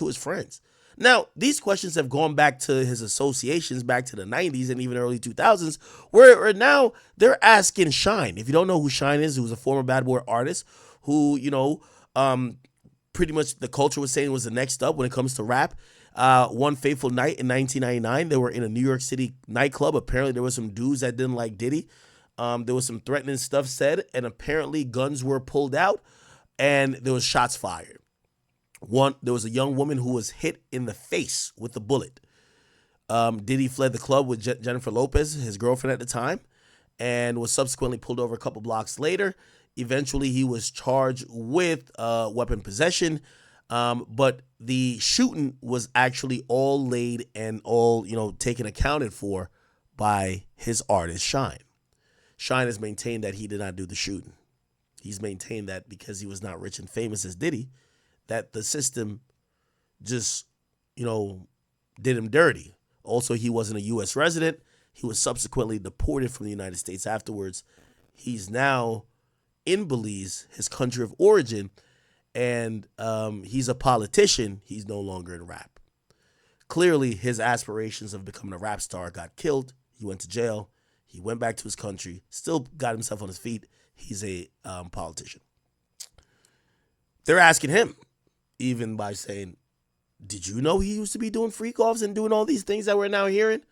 to his friends. Now, these questions have gone back to his associations back to the 90s and even early 2000s, where now they're asking Shyne. If you don't know who Shyne is, who's a former Bad Boy artist, who, pretty much the culture was saying was the next up when it comes to rap. One fateful night in 1999, they were in a New York City nightclub. Apparently, there were some dudes that didn't like Diddy. There was some threatening stuff said, and apparently guns were pulled out, and there was shots fired. There was a young woman who was hit in the face with a bullet. Diddy fled the club with Jennifer Lopez, his girlfriend at the time, and was subsequently pulled over a couple blocks later. Eventually, he was charged with weapon possession, but the shooting was actually all laid and all, taken accounted for by his artist, Shyne. Shyne has maintained that he did not do the shooting. He's maintained that because he was not rich and famous as Diddy, that the system just, did him dirty. Also, he wasn't a U.S. resident. He was subsequently deported from the United States afterwards. He's now in Belize, his country of origin, and he's a politician. He's no longer in rap. Clearly, his aspirations of becoming a rap star got killed. He went to jail. He went back to his country, still got himself on his feet. He's a politician. They're asking him, even by saying, did you know he used to be doing freak-offs and doing all these things that we're now hearing?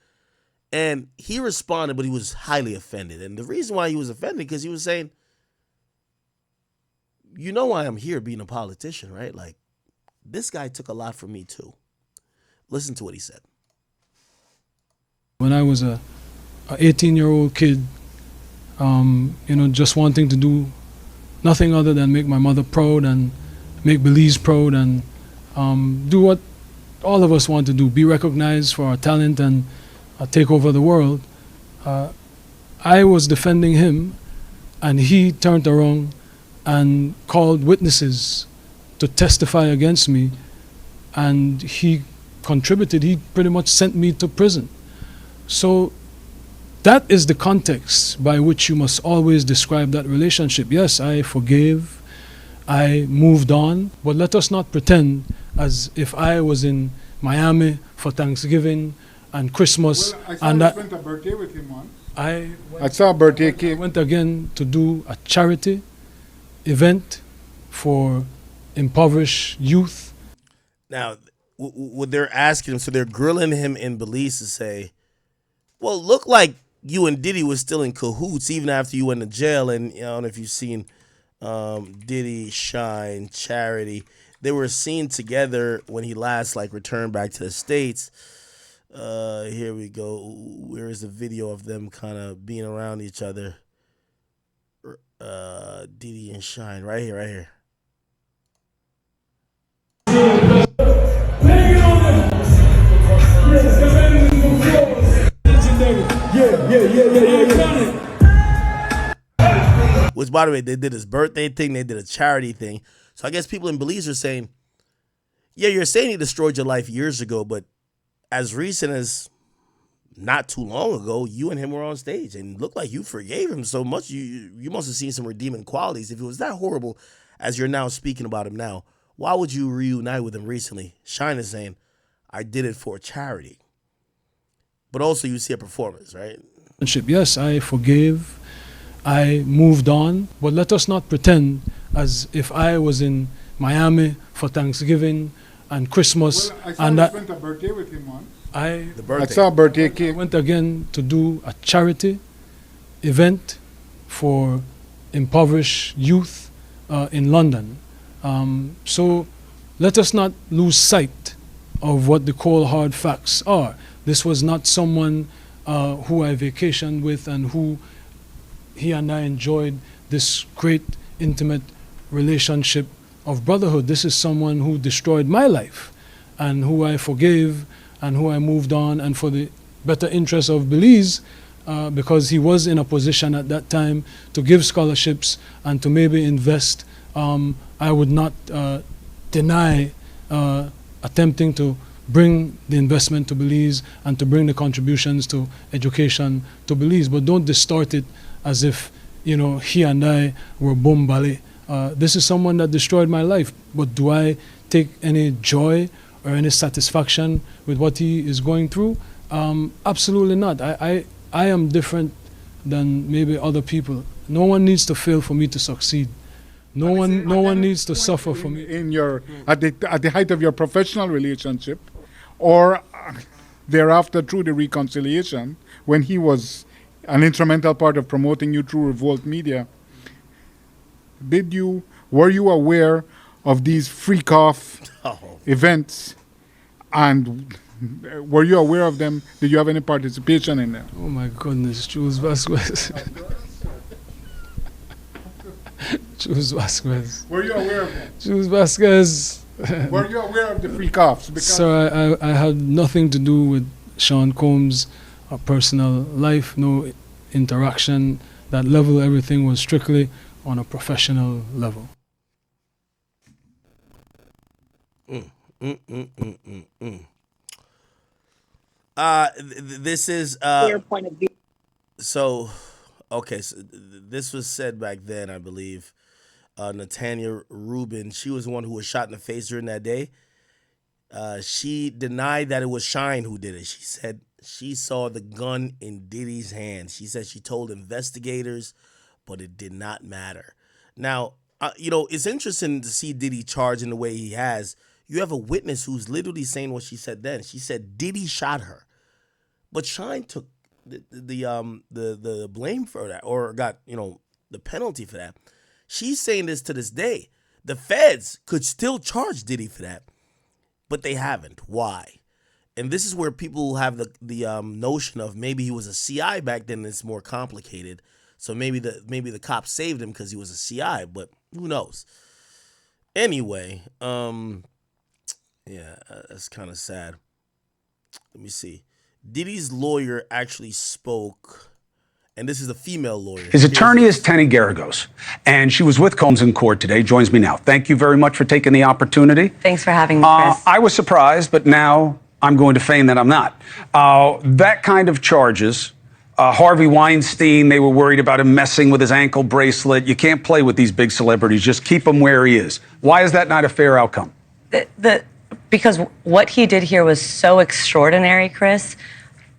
And he responded, but he was highly offended. And the reason why he was offended, because he was saying, you know why I'm here being a politician, right? Like, this guy took a lot from me too. Listen to what he said. When I was a 18-year-old kid, just wanting to do nothing other than make my mother proud and make Belize proud and do what all of us want to do, be recognized for our talent and take over the world. I was defending him, and he turned around and called witnesses to testify against me, and he contributed. He pretty much sent me to prison. So that is the context by which you must always describe that relationship. Yes, I forgave, I moved on, but let us not pretend as if I was in Miami for Thanksgiving and Christmas. Well, I and spent a birthday with him once. I saw a birthday I cake. went again to do a charity event for impoverished youth. Now, what they're asking him, so they're grilling him in Belize to say, well, it looked like you and Diddy was still in cahoots even after you went to jail. And I don't know if you've seen Diddy, Shyne, Charity. They were seen together when he last returned back to the States. Here we go. Where is the video of them kind of being around each other? Diddy and Shyne, right here, right here. Which, by the way, they did his birthday thing, they did a charity thing. So I guess people in Belize are saying, yeah, you're saying he destroyed your life years ago, but as recent as not too long ago, you and him were on stage and it looked like you forgave him so much. You must have seen some redeeming qualities. If it was that horrible as you're now speaking about him now, why would you reunite with him recently? Shyne is saying, I did it for charity. But also you see a performance, right? Yes, I forgave, I moved on, but let us not pretend as if I was in Miami for Thanksgiving and Christmas. Well, I spent a birthday with him once. I saw a birthday cake. went again to do a charity event for impoverished youth in London. So let us not lose sight of what the cold hard facts are. This was not someone who I vacationed with and who he and I enjoyed this great intimate relationship of brotherhood. This is someone who destroyed my life and who I forgave and who I moved on, and for the better interest of Belize, because he was in a position at that time to give scholarships and to maybe invest. I would not deny attempting to bring the investment to Belize and to bring the contributions to education to Belize, but don't distort it as if he and I were bombali. This is someone that destroyed my life, but do I take any joy or any satisfaction with what he is going through? Absolutely not. I am different than maybe other people. No one needs to fail for me to succeed. No one needs to suffer for me. In your at the height of your professional relationship, or thereafter through the reconciliation, when he was an instrumental part of promoting you through Revolt Media, were you aware of these freak-off events, and were you aware of them? Did you have any participation in them? Oh my goodness, Jules Vasquez. Jules Vasquez. Were you aware of them? Jules Vasquez. Were you aware of the freak-offs? Sir, I had nothing to do with Sean Combs' personal life, no interaction. That level, everything was strictly on a professional level. This is Clear point of view. so okay. So this was said back then, I believe. Natanya Rubin, she was the one who was shot in the face during that day. She denied that it was Shyne who did it. She said she saw the gun in Diddy's hand. She said she told investigators, but it did not matter. Now, it's interesting to see Diddy charged in the way he has. You have a witness who's literally saying what she said then. She said Diddy shot her, but Shyne took the blame for that, or got the penalty for that. She's saying this to this day. The feds could still charge Diddy for that, but they haven't. Why? And this is where people have the notion of maybe he was a CI back then. It's more complicated. So maybe the cops saved him because he was a CI, but who knows? Anyway, that's kind of sad. Let me see. Diddy's lawyer actually spoke, and this is a female lawyer. His attorney is Tenny Garagos, and she was with Combs in court today, joins me now. Thank you very much for taking the opportunity. Thanks for having me, Chris. I was surprised, but now I'm going to feign that I'm not. That kind of charges, Harvey Weinstein, they were worried about him messing with his ankle bracelet. You can't play with these big celebrities. Just keep him where he is. Why is that not a fair outcome? Because what he did here was so extraordinary, Chris,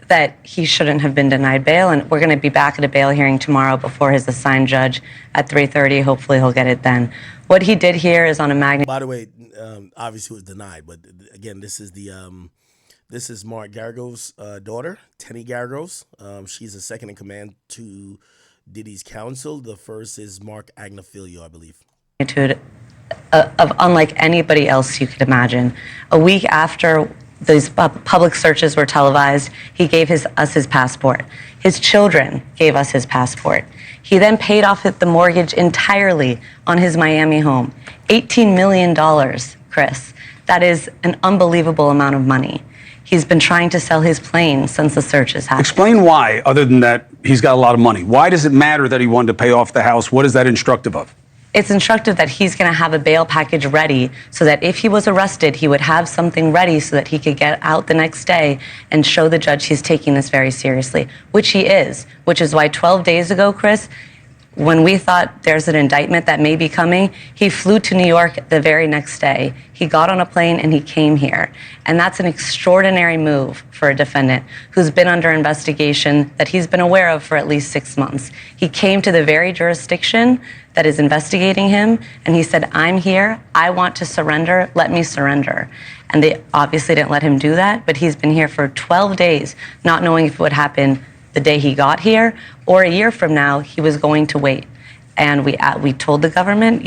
that he shouldn't have been denied bail. And we're going to be back at a bail hearing tomorrow before his assigned judge at 3:30. Hopefully he'll get it then. What he did here is on a magnitude. By the way, obviously it was denied, but again, this is Mark Garagos' daughter, Tenny Garagos. She's the second in command to Diddy's counsel. The first is Mark Agnafilio, I believe. Of unlike anybody else you could imagine. A week after these public searches were televised, he gave us his passport. His children gave us his passport. He then paid off the mortgage entirely on his Miami home. $18 million, Chris. That is an unbelievable amount of money. He's been trying to sell his plane since the searches happened. Explain why, other than that he's got a lot of money. Why does it matter that he wanted to pay off the house? What is that instructive of? It's instructive that he's going to have a bail package ready so that if he was arrested, he would have something ready so that he could get out the next day and show the judge he's taking this very seriously, which he is, which is why 12 days ago, Chris, when we thought there's an indictment that may be coming, he flew to New York the very next day. He got on a plane and he came here. And that's an extraordinary move for a defendant who's been under investigation that he's been aware of for at least 6 months. He came to the very jurisdiction that is investigating him, and he said, I'm here, I want to surrender, let me surrender. And they obviously didn't let him do that, but he's been here for 12 days, not knowing if it would happen the day he got here, or a year from now, he was going to wait. And we told the government,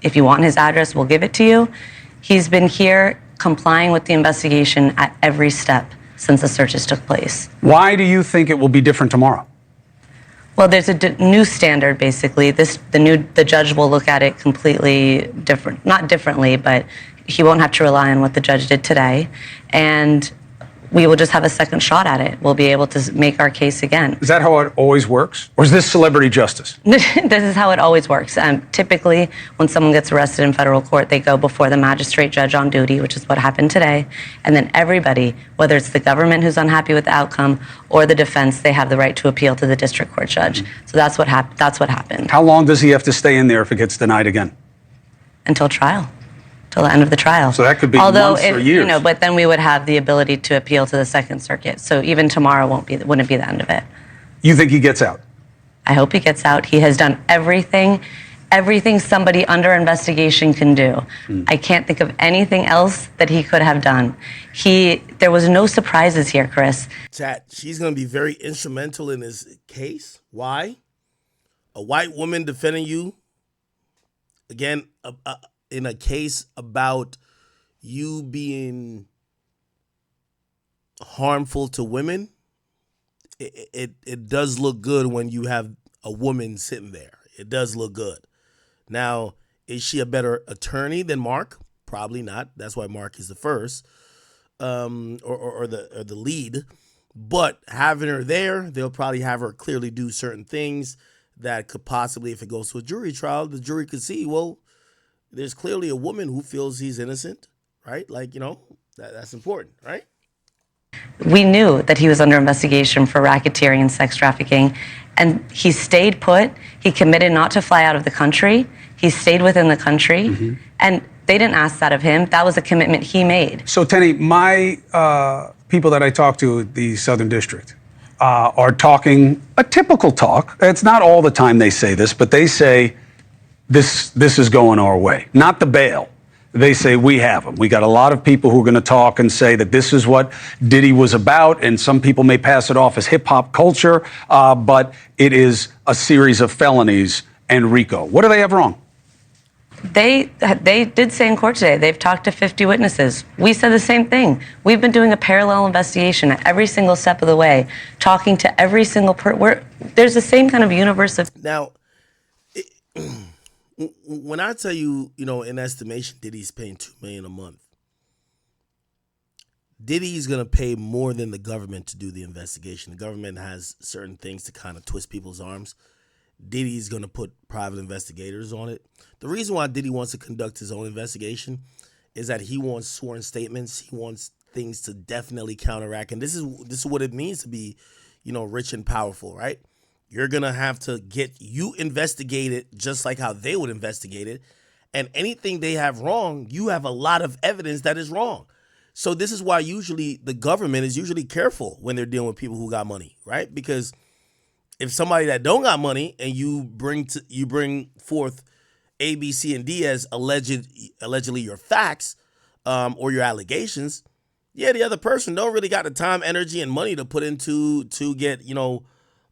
if you want his address, we'll give it to you. He's been here complying with the investigation at every step since the searches took place. Why do you think it will be different tomorrow? Well, there's a new standard, basically. The judge will look at it completely different, not differently, but he won't have to rely on what the judge did today. And we will just have a second shot at it. We'll be able to make our case again. Is that how it always works? Or is this celebrity justice? This is how it always works. Typically, when someone gets arrested in federal court, they go before the magistrate judge on duty, which is what happened today. And then everybody, whether it's the government who's unhappy with the outcome or the defense, they have the right to appeal to the district court judge. So that's what happened. How long does he have to stay in there if it gets denied again? Until trial. till the end of the trial. So that could be Although months or if, years. You know, but then we would have the ability to appeal to the Second Circuit. So even tomorrow wouldn't be the end of it. You think he gets out? I hope he gets out. He has done everything somebody under investigation can do. I can't think of anything else that he could have done. There was no surprises here, Chris. Chat, she's going to be very instrumental in his case. Why? A white woman defending you, again, in a case about you being harmful to women. It does look good when you have a woman sitting there. It does look good. Now, is she a better attorney than Mark? Probably not. That's why Mark is the first, or the lead. But having her there, they'll probably have her clearly do certain things that could possibly, if it goes to a jury trial, the jury could see, well, there's clearly a woman who feels he's innocent, right? Like, you know, that's important, right? We knew that he was under investigation for racketeering and sex trafficking, and he stayed put. He committed not to fly out of the country. He stayed within the country, and they didn't ask that of him. That was a commitment he made. So, Tenny, my people that I talk to at the Southern District are talking a typical talk. It's not all the time they say this, but they say this is going our way. Not the bail. They say we have them. We got a lot of people who are going to talk and say that this is what Diddy was about, and some people may pass it off as hip-hop culture, but it is a series of felonies and RICO. What do they have wrong? They did say in court today they've talked to 50 witnesses. We said the same thing. We've been doing a parallel investigation at every single step of the way, talking to every single there's the same kind of universe of... Now, when I tell you, you know, in estimation, Diddy's paying $2 million a month. Diddy's going to pay more than the government to do the investigation. The government has certain things to kind of twist people's arms. Diddy's going to put private investigators on it. The reason why Diddy wants to conduct his own investigation is that he wants sworn statements. He wants things to definitely counteract. And this is what it means to be, you know, rich and powerful, right? You're going to have to get you investigated just like how they would investigate it. And anything they have wrong, you have a lot of evidence that is wrong. So this is why usually the government is usually careful when they're dealing with people who got money, right? Because if somebody that don't got money and you bring forth A, B, C, and D as allegedly your facts or your allegations, yeah, the other person don't really got the time, energy, and money to put into to get, you know,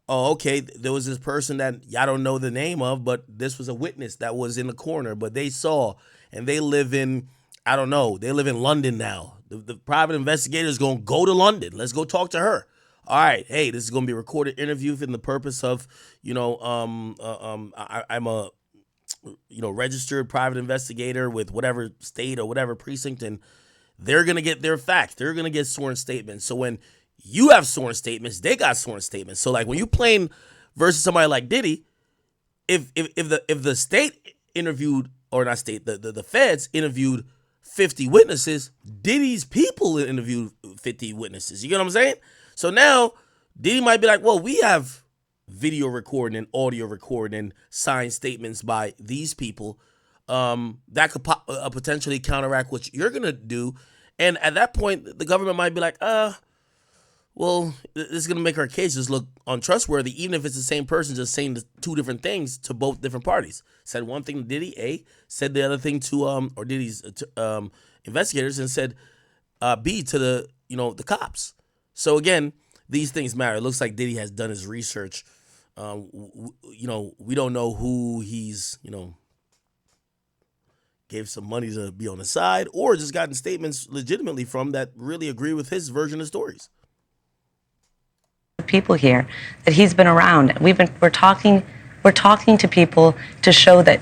oh, okay, there was this person that y'all don't know the name of, but this was a witness that was in the corner, but they saw, and they live in, I don't know, they live in London now. The private investigator is going to go to London. Let's go talk to her. All right, hey, this is going to be a recorded interview for the purpose of, you know, I'm a, you know, registered private investigator with whatever state or whatever precinct, and they're going to get their facts. They're going to get sworn statements. So when you have sworn statements, they got sworn statements. So like when you playing versus somebody like Diddy, if the state interviewed, or not state, the feds interviewed 50 witnesses, Diddy's people interviewed 50 witnesses. You get what I'm saying? So now Diddy might be like, well, we have video recording and audio recording and signed statements by these people that could potentially counteract what you're going to do. And at that point, the government might be like, well, this is going to make our cases look untrustworthy, even if it's the same person just saying the two different things to both different parties. Said one thing to Diddy, A, said the other thing to, or Diddy's investigators, and said B to the, you know, the cops. So again, these things matter. It looks like Diddy has done his research. You know, we don't know who he's, you know, gave some money to be on the side, or just gotten statements legitimately from that really agree with his version of stories. People here that he's been around. We're talking to people to show that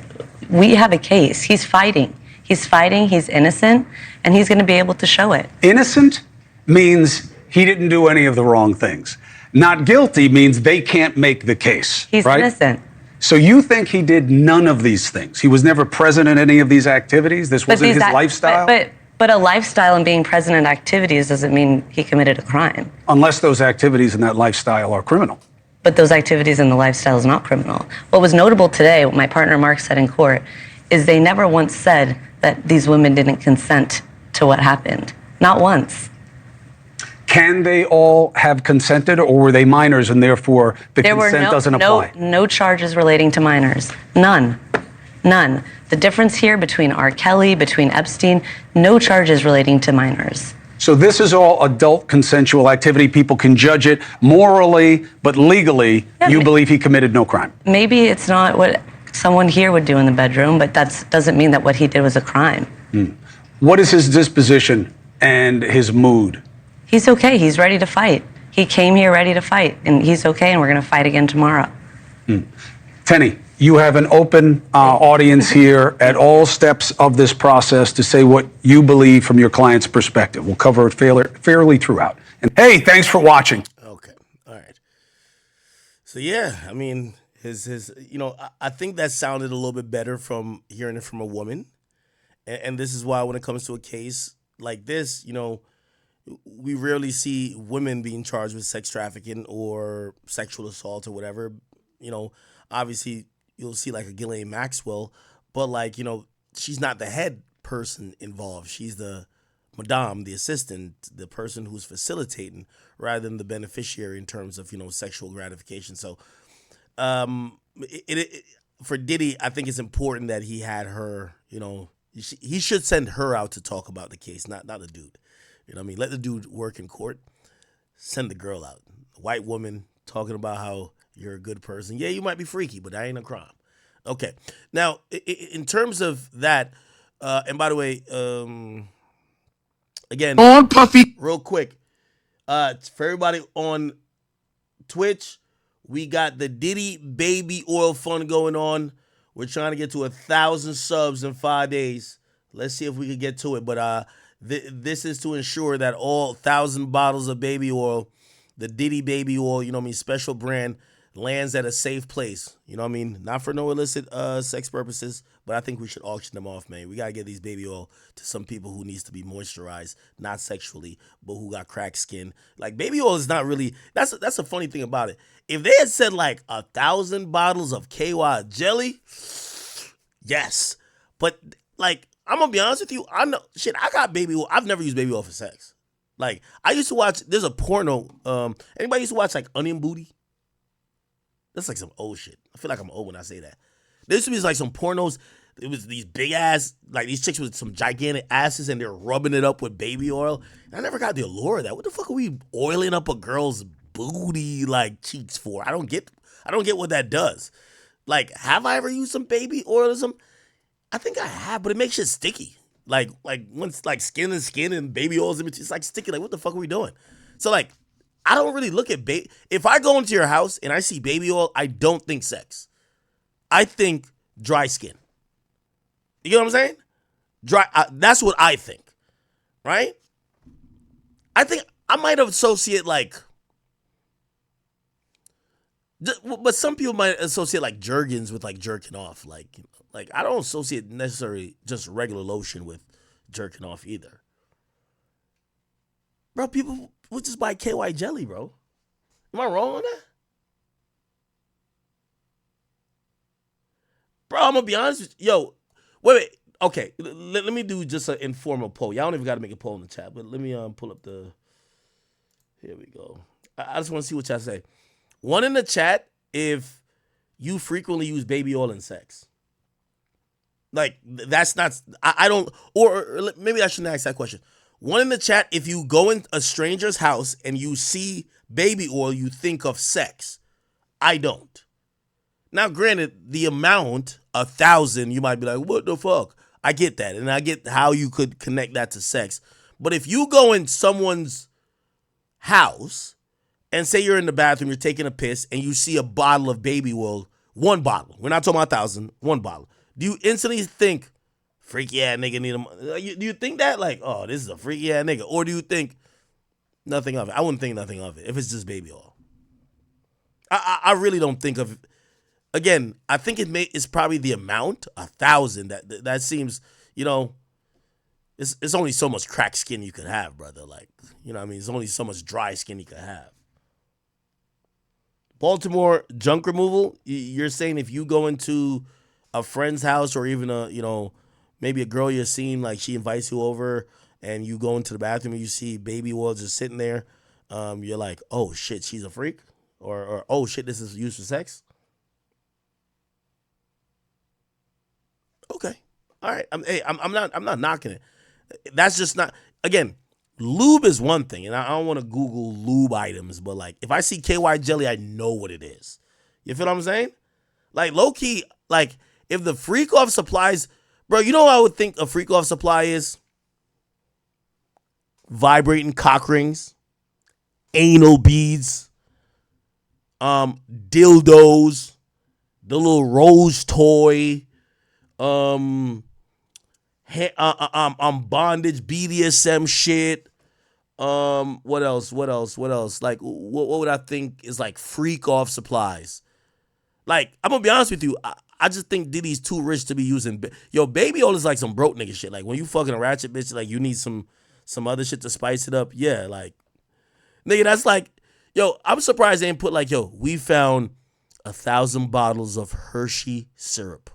we have a case. He's fighting. He's innocent, and he's going to be able to show it. Innocent means he didn't do any of the wrong things. Not guilty means they can't make the case. He's right? innocent. So you think he did none of these things? He was never present in any of these activities? This wasn't his lifestyle? But a lifestyle and being present in activities doesn't mean he committed a crime. Unless those activities in that lifestyle are criminal. But those activities in the lifestyle is not criminal. What was notable today, what my partner Mark said in court, is they never once said that these women didn't consent to what happened. Not once. Can they all have consented, or were they minors and therefore the There were consent doesn't apply? no charges relating to minors. None. None. The difference here between R. Kelly, between Epstein, no charges relating to minors. So this is all adult consensual activity. People can judge it morally, but legally, you believe he committed no crime. Maybe it's not what someone here would do in the bedroom, but that doesn't mean that what he did was a crime. What is his disposition and his mood? He's okay. He's ready to fight. He came here ready to fight, and he's okay, and we're going to fight again tomorrow. Tenny, you have an open audience here at all steps of this process to say what you believe from your client's perspective. We'll cover it fairly throughout. And hey, thanks for watching. Okay, all right. So yeah, I mean, his I think that sounded a little bit better from hearing it from a woman, and this is why when it comes to a case like this, we rarely see women being charged with sex trafficking or sexual assault or whatever. Obviously you'll see like a Ghislaine Maxwell, but she's not the head person involved. She's the madame, the assistant, the person who's facilitating rather than the beneficiary in terms of, sexual gratification. So for Diddy, I think it's important that he had her, he should send her out to talk about the case, not the dude. You know what I mean? Let the dude work in court. Send the girl out. A white woman talking about how you're a good person. Yeah, you might be freaky, but that ain't a crime. Okay. Now, in terms of that, and by the way, again, on Puffy. real quick, for everybody on Twitch, we got the Diddy Baby Oil Fund going on. We're trying to get to 1,000 subs in 5 days. Let's see if we can get to it. But this is to ensure that all 1,000 bottles of baby oil, the Diddy Baby Oil, special brand, lands at a safe place. Not for no illicit sex purposes, but I think we should auction them off, man. We got to get these baby oil to some people who needs to be moisturized, not sexually, but who got cracked skin. Like, baby oil is not really, that's a funny thing about it. If they had said 1,000 bottles of KY jelly, yes. But I'm gonna be honest with you. I got baby oil. I've never used baby oil for sex. I used to watch. There's a porno. Anybody used to watch Onion Booty? That's some old shit. I feel like I'm old when I say that. There used to be some pornos. It was these big ass, these chicks with some gigantic asses, and they're rubbing it up with baby oil. And I never got the allure of that. What the fuck are we oiling up a girl's booty cheeks for? I don't get what that does. Have I ever used some baby oil or something? I think I have, but it makes shit sticky. Once skin and skin and baby oils in between, it's sticky. What the fuck are we doing? So I don't really look at if I go into your house and I see baby oil, I don't think sex. I think dry skin. You know what I'm saying? That's what I think. Right? I think I might associate but some people might associate Jergens with jerking off. I don't associate necessarily just regular lotion with jerking off either. Bro, people would just buy KY jelly, bro. Am I wrong on that? Bro, I'm going to be honest with you. Yo, wait. Okay, let me do just an informal poll. Y'all don't even got to make a poll in the chat, but let me pull up the... Here we go. I just want to see what y'all say. One in the chat if you frequently use baby oil in sex. That's not... I don't... Or maybe I shouldn't ask that question. One in the chat if you go in a stranger's house and you see baby oil, you think of sex. I don't. Now, granted, the amount, 1,000, you might be like, what the fuck? I get that, and I get how you could connect that to sex. But if you go in someone's house and say you're in the bathroom, you're taking a piss, and you see a bottle of baby oil, one bottle. We're not talking about 1,000, one bottle. Do you instantly think, freaky ass nigga need a... Do you think that? Oh, this is a freaky ass nigga. Or do you think nothing of it? I wouldn't think nothing of it if it's just baby oil. I really don't think of... Again, I think it's probably the amount, 1,000. That seems, it's only so much cracked skin you could have, brother. You know what I mean? There's only so much dry skin you could have. Baltimore junk removal, you're saying if you go into a friend's house or even a, maybe a girl you're seeing, like she invites you over and you go into the bathroom and you see baby oil just sitting there. You're like, oh shit, she's a freak, or oh shit, this is used for sex. Okay, all right. I'm not knocking it. That's just not. Again, lube is one thing, and I don't want to Google lube items, but like if I see KY jelly, I know what it is. You feel what I'm saying? Like low key, like if the freak off supplies, bro, you know what I would think a freak off supply is? Vibrating cock rings, anal beads, dildos, the little rose toy, bondage, BDSM shit. What else? Like, what would I think is like freak off supplies? Like, I'm gonna be honest with you. I just think Diddy's too rich to be using. Yo, baby oil is like some broke nigga shit. Like when you fucking a ratchet bitch, like you need some other shit to spice it up. Yeah, like nigga, that's like, yo, I'm surprised they didn't put like, yo, we found 1,000 bottles of Hershey syrup.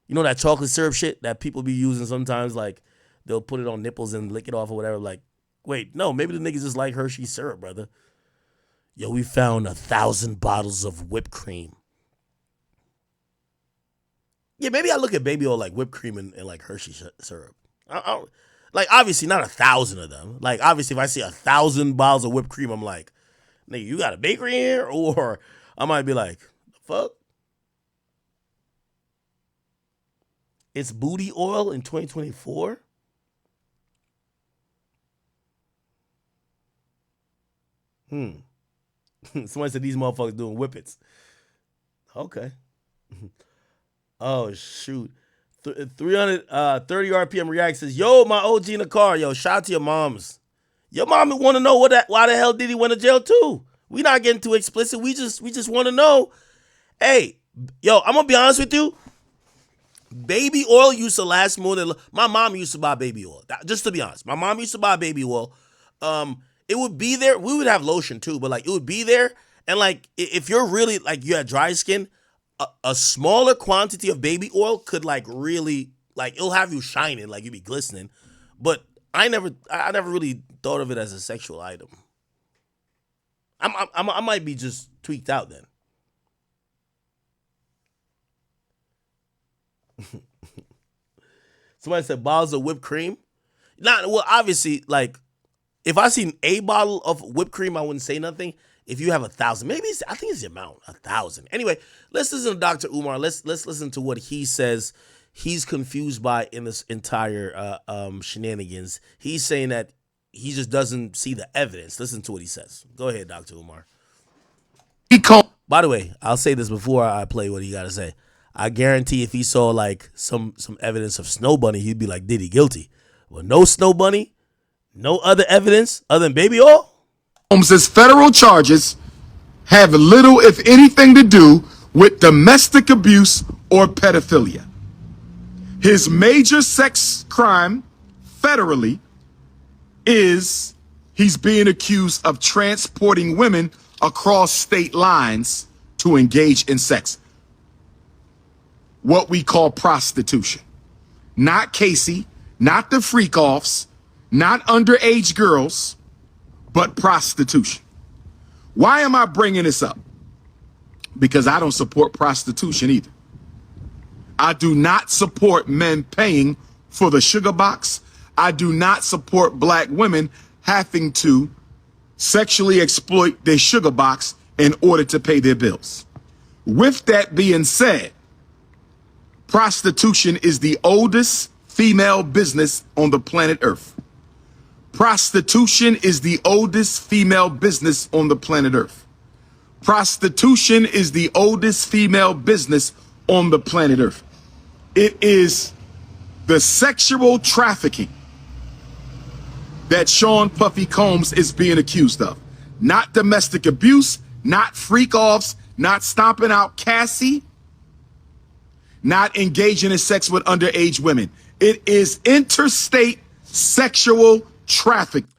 You know that chocolate syrup shit that people be using sometimes, like they'll put it on nipples and lick it off or whatever. Like, wait, no, maybe the niggas just like Hershey syrup, brother. Yo, we found 1,000 bottles of whipped cream. Yeah, maybe I look at baby oil like whipped cream and like Hershey syrup. I like, obviously not 1,000 of them. Like, obviously if I see 1,000 bottles of whipped cream, I'm like, nigga, you got a bakery here? Or I might be like, the fuck? It's booty oil in 2024? Somebody said these motherfuckers doing whippets. Okay. Oh, shoot. 330 RPM React says, yo, my OG in the car. Yo, shout out to your moms. Your mom want to know why the hell Diddy went to jail too. We not getting too explicit. We just want to know. Hey, yo, I'm going to be honest with you. Baby oil used to last more than... My mom used to buy baby oil. Just to be honest. My mom used to buy baby oil. It would be there. We would have lotion too, but like it would be there. And like if you're really like you had dry skin, a smaller quantity of baby oil could like really like it'll have you shining, like you'd be glistening. But I never really thought of it as a sexual item. I might be just tweaked out then. Somebody said bottles of whipped cream. Well, obviously, like if I seen a bottle of whipped cream, I wouldn't say nothing. If you have 1,000, maybe I think it's the amount, 1,000. Anyway, let's listen to Dr. Umar. Let's listen to what he says he's confused by in this entire shenanigans. He's saying that he just doesn't see the evidence. Listen to what he says. Go ahead, Dr. Umar. By the way, I'll say this before I play what he got to say. I guarantee if he saw like some evidence of Snow Bunny, he'd be like, Diddy guilty. Well, no Snow Bunny, no other evidence other than baby oil. Holmes's federal charges have little, if anything, to do with domestic abuse or pedophilia. His major sex crime federally is he's being accused of transporting women across state lines to engage in sex. What we call prostitution. Not Cassie, not the freak-offs, not underage girls, but prostitution. Why am I bringing this up? Because I don't support prostitution either. I do not support men paying for the sugar box. I do not support black women having to sexually exploit their sugar box in order to pay their bills. With that being said, prostitution is the oldest female business on the planet Earth. Prostitution is the oldest female business on the planet Earth. Prostitution is the oldest female business on the planet Earth. It is the sexual trafficking that Sean Puffy Combs is being accused of. Not domestic abuse, not freak-offs, not stomping out Cassie, not engaging in sex with underage women. It is interstate sexual trafficking.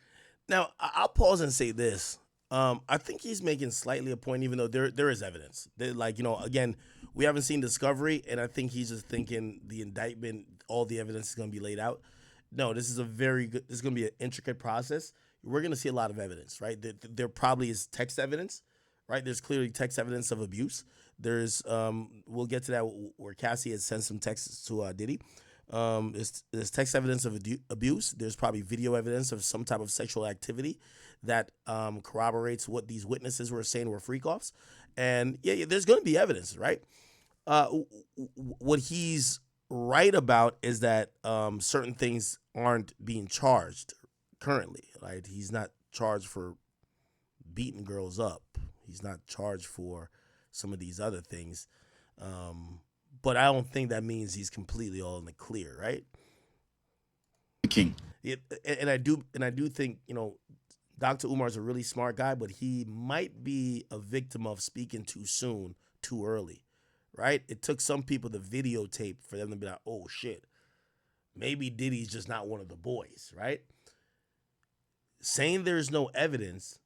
Now, I'll pause and say this. I think he's making slightly a point, even though there is evidence. Like, you know, again, we haven't seen discovery, and I think he's just thinking the indictment, all the evidence is going to be laid out. No, this is a very good. This is going to be an intricate process. We're going to see a lot of evidence, right? There probably is text evidence, right? There's clearly text evidence of abuse. There's we'll get to that where Cassie has sent some texts to Diddy. There's text evidence of abuse. There's probably video evidence of some type of sexual activity that corroborates what these witnesses were saying were freak-offs. And yeah, there's going to be evidence, right? What he's right about is that certain things aren't being charged currently. Right? He's not charged for beating girls up. He's not charged for some of these other things. But I don't think that means he's completely all in the clear, right? King. And I do think, Dr. Umar is a really smart guy, but he might be a victim of speaking too soon, too early, right? It took some people to videotape for them to be like, oh shit, maybe Diddy's just not one of the boys, right? Saying there's no evidence,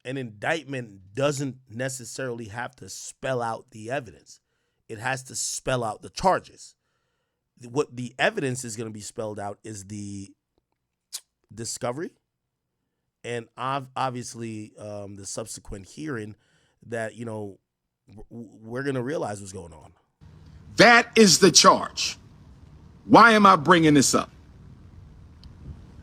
an indictment doesn't necessarily have to spell out the evidence. It has to spell out the charges. What the evidence is going to be spelled out is the discovery and obviously the subsequent hearing that, we're going to realize what's going on. That is the charge. Why am I bringing this up?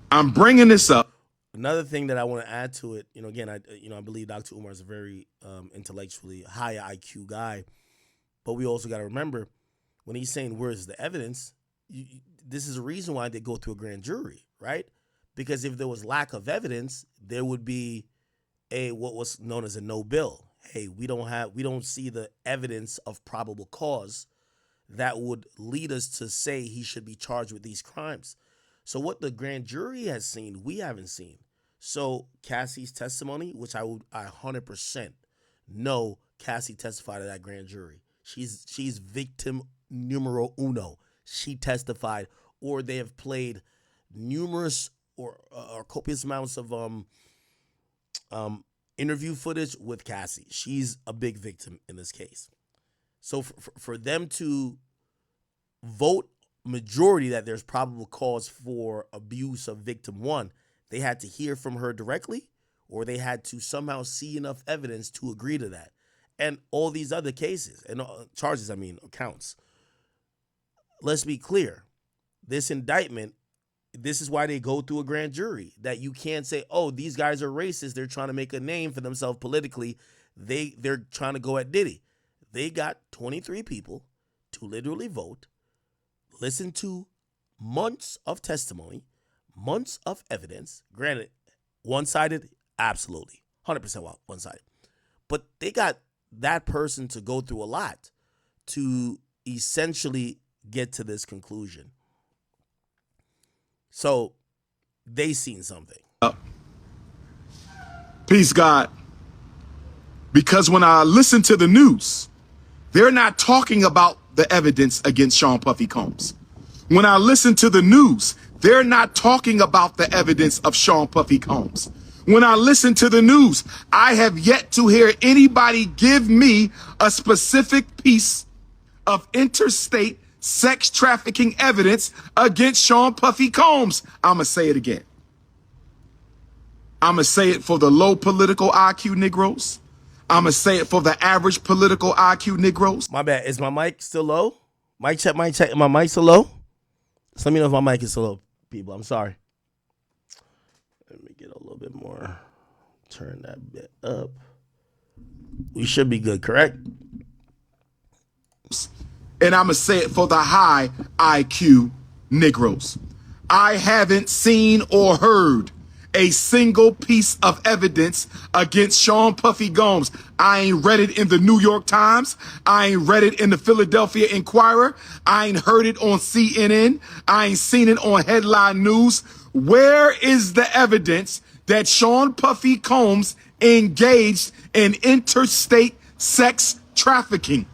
I'm bringing this up. Another thing that I want to add to it, again, I believe Dr. Umar is a very intellectually high IQ guy, but we also got to remember when he's saying where's the evidence, this is a reason why they go through a grand jury, right? Because if there was lack of evidence, there would be what was known as a no bill. Hey, we don't see the evidence of probable cause that would lead us to say he should be charged with these crimes. So what the grand jury has seen, we haven't seen. So Cassie's testimony, which I 100% know Cassie testified at that grand jury. She's victim numero uno. She testified, or they have played numerous or copious amounts of interview footage with Cassie. She's a big victim in this case. So for them to vote majority that there's probable cause for abuse of victim one, they had to hear from her directly, or they had to somehow see enough evidence to agree to that. And all these other cases and charges, counts. Let's be clear. This indictment, this is why they go through a grand jury, that you can't say, oh, these guys are racist. They're trying to make a name for themselves politically. They're trying to go at Diddy. They got 23 people to literally vote, listen to months of testimony, months of evidence. Granted, one-sided, absolutely. 100% one-sided. But they got that person to go through a lot to essentially get to this conclusion. So they seen something. Peace, God. Because when I listen to the news, they're not talking about the evidence against Sean Puffy Combs. When I listen to the news, they're not talking about the evidence of Sean Puffy Combs. When I listen to the news, I have yet to hear anybody give me a specific piece of interstate sex trafficking evidence against Sean Puffy Combs. I'm going to say it again. I'm going to say it for the low political IQ Negroes. I'm going to say it for the average political IQ Negroes. My bad. Is my mic still low? Mic check. My mic still low? Just let me know if my mic is still low, people. I'm sorry. Let me get a little bit more. Turn that bit up. We should be good, correct? And I'm going to say it for the high IQ Negroes. I haven't seen or heard a single piece of evidence against Sean Puffy Combs. I ain't read it in the New York Times. I ain't read it in the Philadelphia Inquirer. I ain't heard it on CNN. I ain't seen it on headline news. Where is the evidence that Sean Puffy Combs engaged in interstate sex trafficking?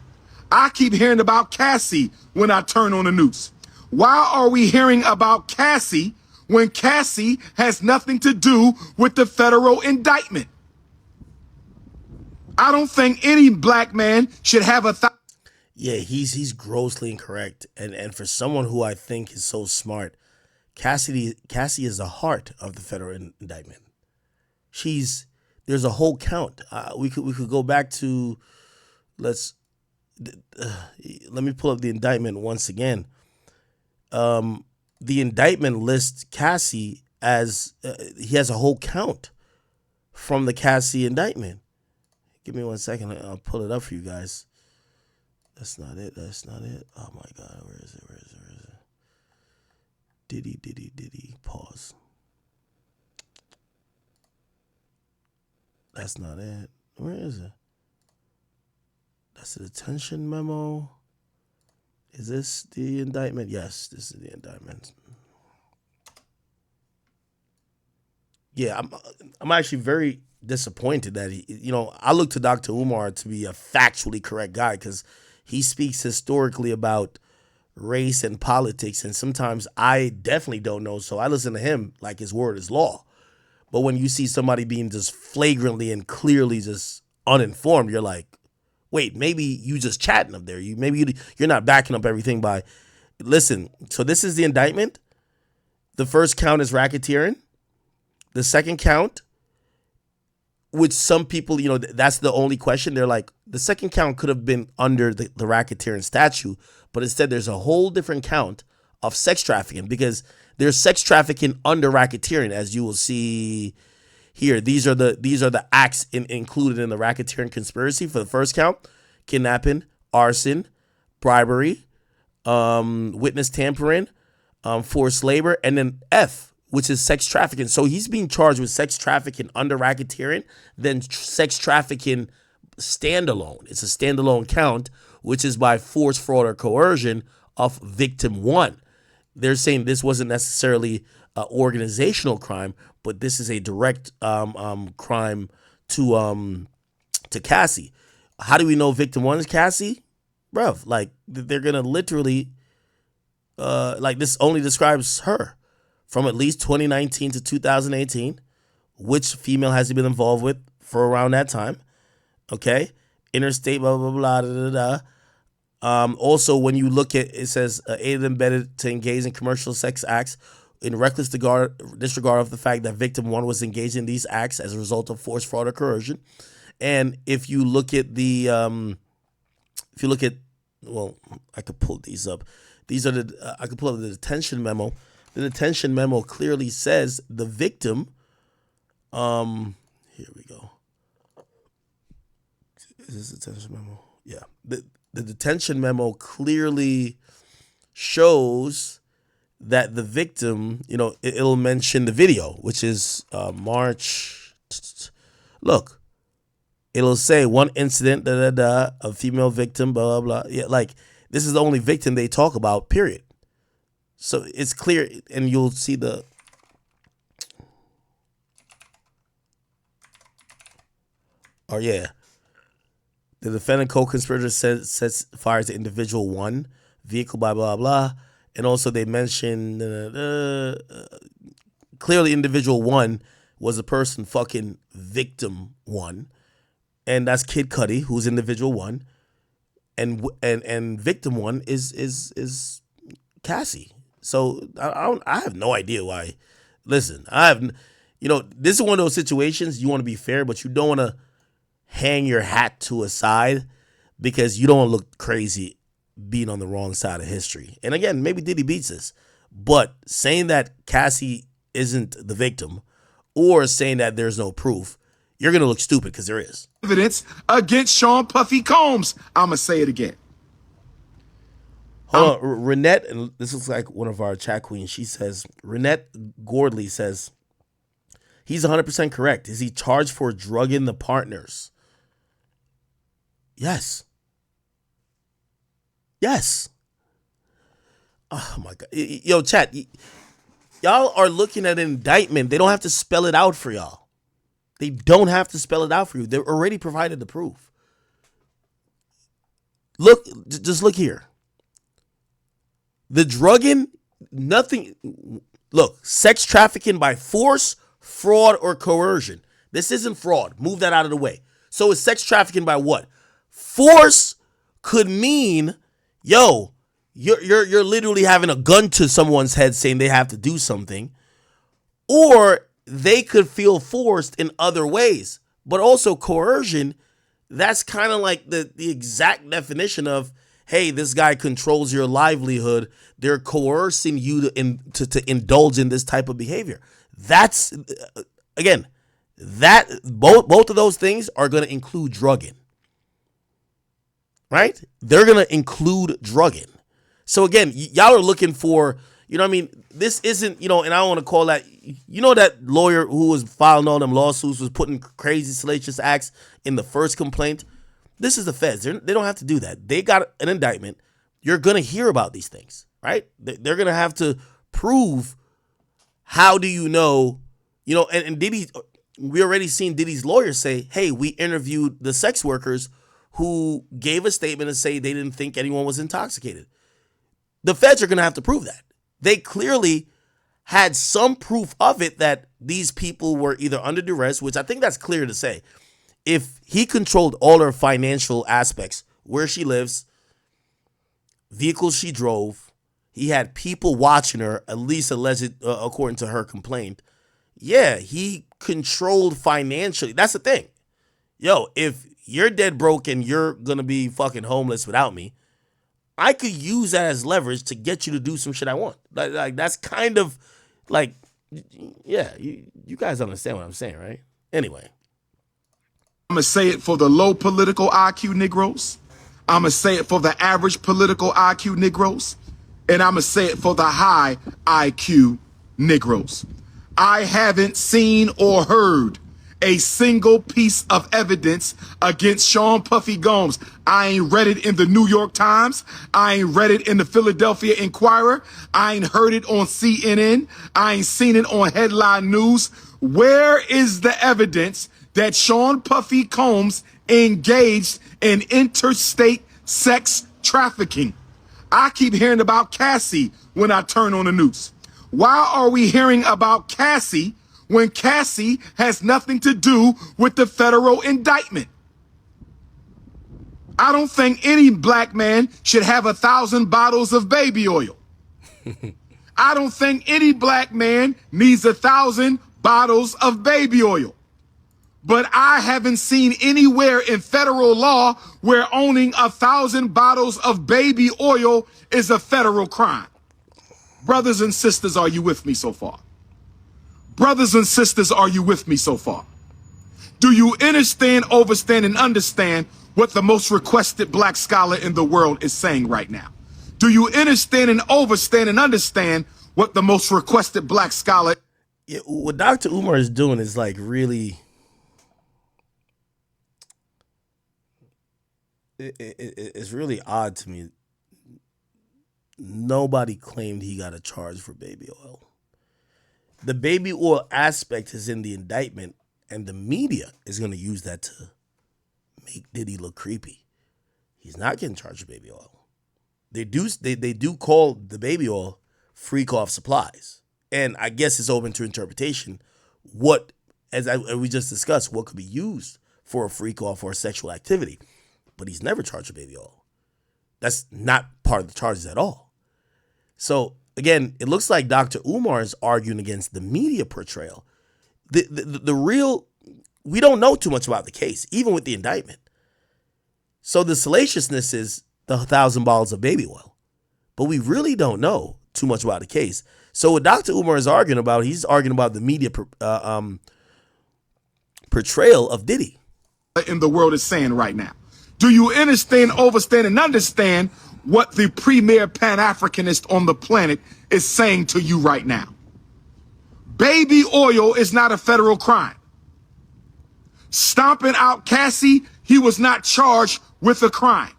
I keep hearing about Cassie when I turn on the news. Why are we hearing about Cassie when Cassie has nothing to do with the federal indictment? I don't think any black man should have Yeah, he's grossly incorrect, and for someone who I think is so smart, Cassie is the heart of the federal indictment. There's a whole count. We could go back to let's let me pull up the indictment once again. The indictment lists Cassie as he has a whole count from the Cassie indictment. Give me 1 second. I'll pull it up for you guys. That's not it. Oh my God. Where is it? Diddy. Pause. That's not it. Where is it? That's the detention memo. Is this the indictment? Yes, this is the indictment. Yeah, I'm actually very disappointed that I look to Dr. Umar to be a factually correct guy because he speaks historically about race and politics, and sometimes I definitely don't know, so I listen to him like his word is law. But when you see somebody being just flagrantly and clearly just uninformed, you're like, wait, maybe you just chatting up there. You're not backing up everything by, listen, so this is the indictment. The first count is racketeering. The second count, which some people, that's the only question. They're like, the second count could have been under the racketeering statute, but instead there's a whole different count of sex trafficking because there's sex trafficking under racketeering, as you will see here. These are the acts included in the racketeering conspiracy for the first count: kidnapping, arson, bribery, witness tampering, forced labor, and then F, which is sex trafficking. So he's being charged with sex trafficking under racketeering, then sex trafficking standalone. It's a standalone count, which is by force, fraud, or coercion of victim one. They're saying this wasn't necessarily an organizational crime, but this is a direct crime to Cassie. How do we know victim one is Cassie? Bruv, like they're gonna literally like this only describes her from at least 2019 to 2018. Which female has he been involved with for around that time? Okay, interstate, blah blah blah da da da. Also, when you look at it, says aided and abetted to engage in commercial sex acts in reckless disregard of the fact that victim one was engaged in these acts as a result of force, fraud, or coercion. And if you look at well, I could pull these up. I could pull up the detention memo. The detention memo clearly says the victim. Here we go. Is this the detention memo? Yeah. The detention memo clearly shows that the victim, it'll mention the video, which is March. Look, it'll say one incident, a female victim, blah, blah, blah. Yeah, like this is the only victim they talk about, period. So it's clear, and you'll see the. Oh, yeah. The defendant co-conspirator sets fires to individual one, vehicle, blah, blah, blah. And also they mention clearly individual one was a person fucking victim one. And that's Kid Cudi, who's individual one. And victim one is Cassie. So I have no idea why. Listen, this is one of those situations you want to be fair, but you don't want to hang your hat to a side because you don't want to look crazy being on the wrong side of history. And again, maybe Diddy beats this, but saying that Cassie isn't the victim or saying that there's no proof, you're going to look stupid because there is. Evidence against Sean Puffy Combs. I'm going to say it again. Hold on. Renette, and this looks like one of our chat queens, she says, Renette Gordley says, he's 100% correct. Is he charged for drugging the partners? Yes. Yes. Oh my God. Yo, chat, y'all are looking at an indictment. They don't have to spell it out for y'all. They don't have to spell it out for you. They're already provided the proof. Look, just look here. The drugging, nothing. Look, sex trafficking by force, fraud, or coercion. This isn't fraud. Move that out of the way. So it's sex trafficking by what? Force, could mean, yo, you're literally having a gun to someone's head saying they have to do something, or they could feel forced in other ways. But also coercion, that's kind of like the exact definition of, hey, this guy controls your livelihood. They're coercing you to indulge in this type of behavior. That's, again, that both of those things are going to include drugging. Right? They're going to include drugging. So again, y'all are looking for, you know what I mean? This isn't, you know, and I don't want to call that, you know, that lawyer who was filing all them lawsuits was putting crazy salacious acts in the first complaint. This is the feds. They don't have to do that. They got an indictment. You're going to hear about these things, right? They're going to have to prove, how do you know, and Diddy, we already seen Diddy's lawyer say, hey, we interviewed the sex workers who gave a statement and say they didn't think anyone was intoxicated. The feds are going to have to prove that. They clearly had some proof of it, that these people were either under duress, which I think that's clear to say. If he controlled all her financial aspects, where she lives, vehicles she drove, he had people watching her, at least alleged, according to her complaint. Yeah, he controlled financially. That's the thing. Yo, if you're dead broke and you're going to be fucking homeless without me, I could use that as leverage to get you to do some shit I want. Like that's kind of like, yeah, you guys understand what I'm saying, right? Anyway. I'm going to say it for the low political IQ Negroes. I'm going to say it for the average political IQ Negroes. And I'm going to say it for the high IQ Negroes. I haven't seen or heard a single piece of evidence against Sean Puffy Gomes. I ain't read it in the New York Times. I ain't read it in the Philadelphia Inquirer. I ain't heard it on CNN. I ain't seen it on headline news. Where is the evidence that Sean Puffy Combs engaged in interstate sex trafficking? I keep hearing about Cassie when I turn on the news. Why are we hearing about Cassie when Cassie has nothing to do with the federal indictment? I don't think any black man should have 1,000 bottles of baby oil. I don't think any black man needs 1,000 bottles of baby oil. But I haven't seen anywhere in federal law where owning 1,000 bottles of baby oil is a federal crime. Brothers and sisters, are you with me so far? Brothers and sisters, are you with me so far? Do you understand, overstand, and understand what the most requested black scholar in the world is saying right now? Do you understand and overstand and understand what the most requested black scholar? Yeah, what Dr. Umar is doing is like really, it's really odd to me. Nobody claimed he got a charge for baby oil. The baby oil aspect is in the indictment, and the media is going to use that to make Diddy look creepy. He's not getting charged with baby oil. They do call the baby oil freak off supplies, and I guess it's open to interpretation. What, as we just discussed, what could be used for a freak off or a sexual activity, but he's never charged with baby oil. That's not part of the charges at all. So again, it looks like Dr. Umar is arguing against the media portrayal. The real, we don't know too much about the case, even with the indictment. So the salaciousness is the 1,000 bottles of baby oil, but we really don't know too much about the case. So what Dr. Umar is arguing about, he's arguing about the media portrayal of Diddy. In the world is saying right now. Do you understand, overstand, and understand what the premier Pan-Africanist on the planet is saying to you right now? Baby oil is not a federal crime. Stomping out Cassie, he was not charged with a crime.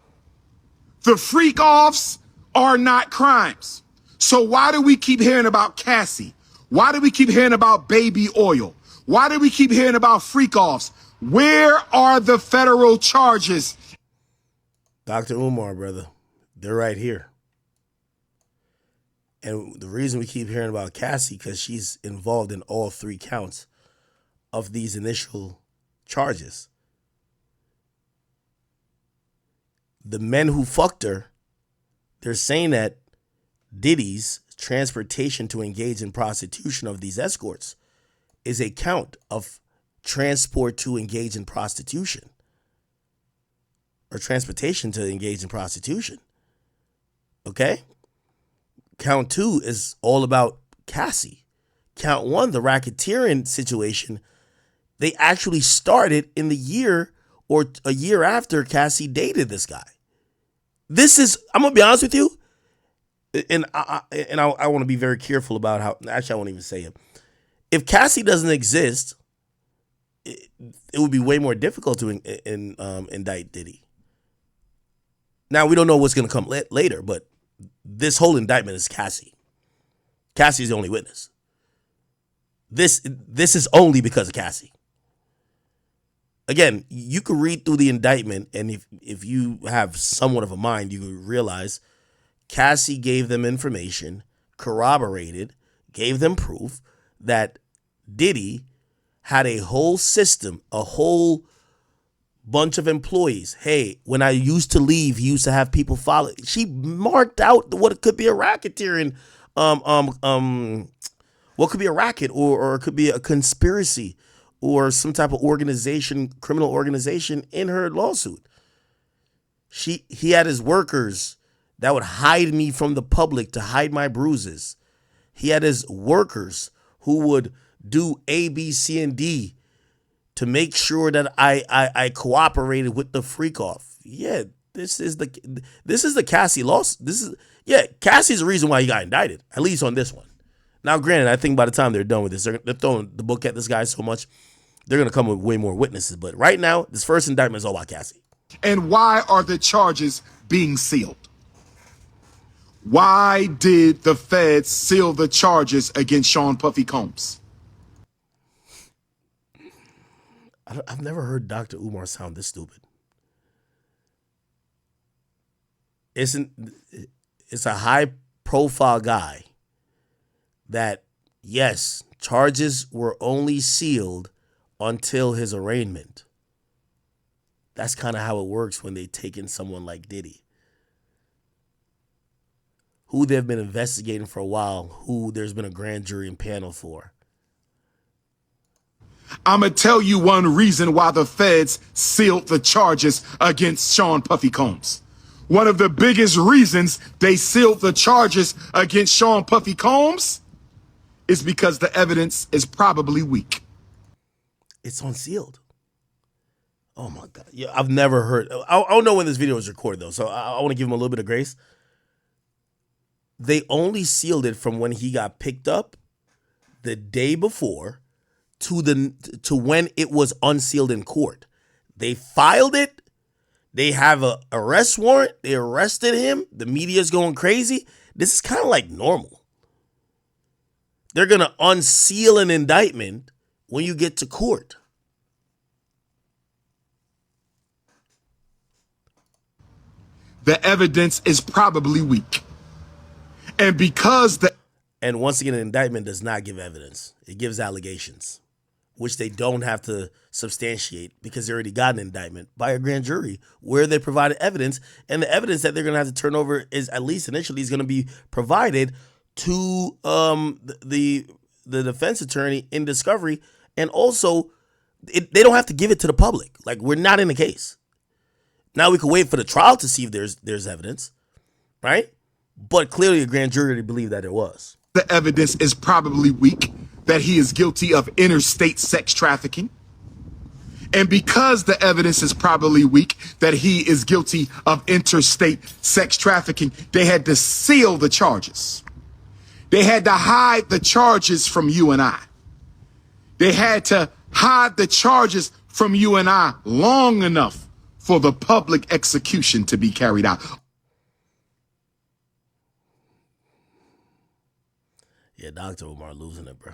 The freak-offs are not crimes. So why do we keep hearing about Cassie? Why do we keep hearing about baby oil? Why do we keep hearing about freak-offs? Where are the federal charges? Dr. Umar, brother, they're right here. And the reason we keep hearing about Cassie, because she's involved in all 3 counts of these initial charges. the men who fucked her, they're saying that Diddy's transportation to engage in prostitution of these escorts is a count of transport to engage in prostitution or transportation to engage in prostitution. Okay? Count 2 is all about Cassie. Count 1, the racketeering situation, they actually started in the year or a year after Cassie dated this guy. This is, I'm going to be honest with you, and I want to be very careful about how, actually I won't even say it. If Cassie doesn't exist, it would be way more difficult to indict Diddy. Now, we don't know what's going to come later, but this whole indictment is Cassie. Cassie's the only witness. This is only because of Cassie. Again, you could read through the indictment, and if you have somewhat of a mind, you could realize Cassie gave them information, corroborated, gave them proof that Diddy had a whole system, a whole bunch of employees. Hey, when I used to leave, he used to have people follow. She marked out what could be a racketeering, what could be a racket, or it could be a conspiracy, or some type of organization, criminal organization in her lawsuit. He had his workers that would hide me from the public to hide my bruises. He had his workers who would do A, B, C, and D to make sure that I cooperated with the freak off. Yeah, this is the Cassie loss. Cassie's the reason why he got indicted, at least on this one. Now, granted, I think by the time they're done with this, they're throwing the book at this guy so much, they're going to come with way more witnesses. But right now, this first indictment is all about Cassie. And why are the charges being sealed? Why did the feds seal the charges against Sean Puffy Combs? I've never heard Dr. Umar sound this stupid. It's a high-profile guy that, yes, charges were only sealed until his arraignment. That's kind of how it works when they take in someone like Diddy, who they've been investigating for a while, who there's been a grand jury and panel for. I'm going to tell you one reason why the feds sealed the charges against Sean Puffy Combs. One of the biggest reasons they sealed the charges against Sean Puffy Combs is because the evidence is probably weak. It's unsealed. Oh my God. Yeah, I've never heard. I don't know when this video was recorded though, so I want to give him a little bit of grace. They only sealed it from when he got picked up the day before to when it was unsealed in court. They filed it. They have a arrest warrant. They arrested him. The media's going crazy. This is kind of like normal. They're going to unseal an indictment when you get to court. The evidence is probably weak. And once again, an indictment does not give evidence. It gives allegations, which they don't have to substantiate because they already got an indictment by a grand jury where they provided evidence. And the evidence that they're going to have to turn over is, at least initially, is going to be provided to the defense attorney in discovery. And also, they don't have to give it to the public. Like, we're not in the case. Now we can wait for the trial to see if there's evidence, right? But clearly a grand jury believed that there was. The evidence is probably weak that he is guilty of interstate sex trafficking. And because the evidence is probably weak that he is guilty of interstate sex trafficking, they had to seal the charges. They had to hide the charges from you and I. They had to hide the charges from you and I long enough for the public execution to be carried out. Yeah, Dr. Umar losing it, bro.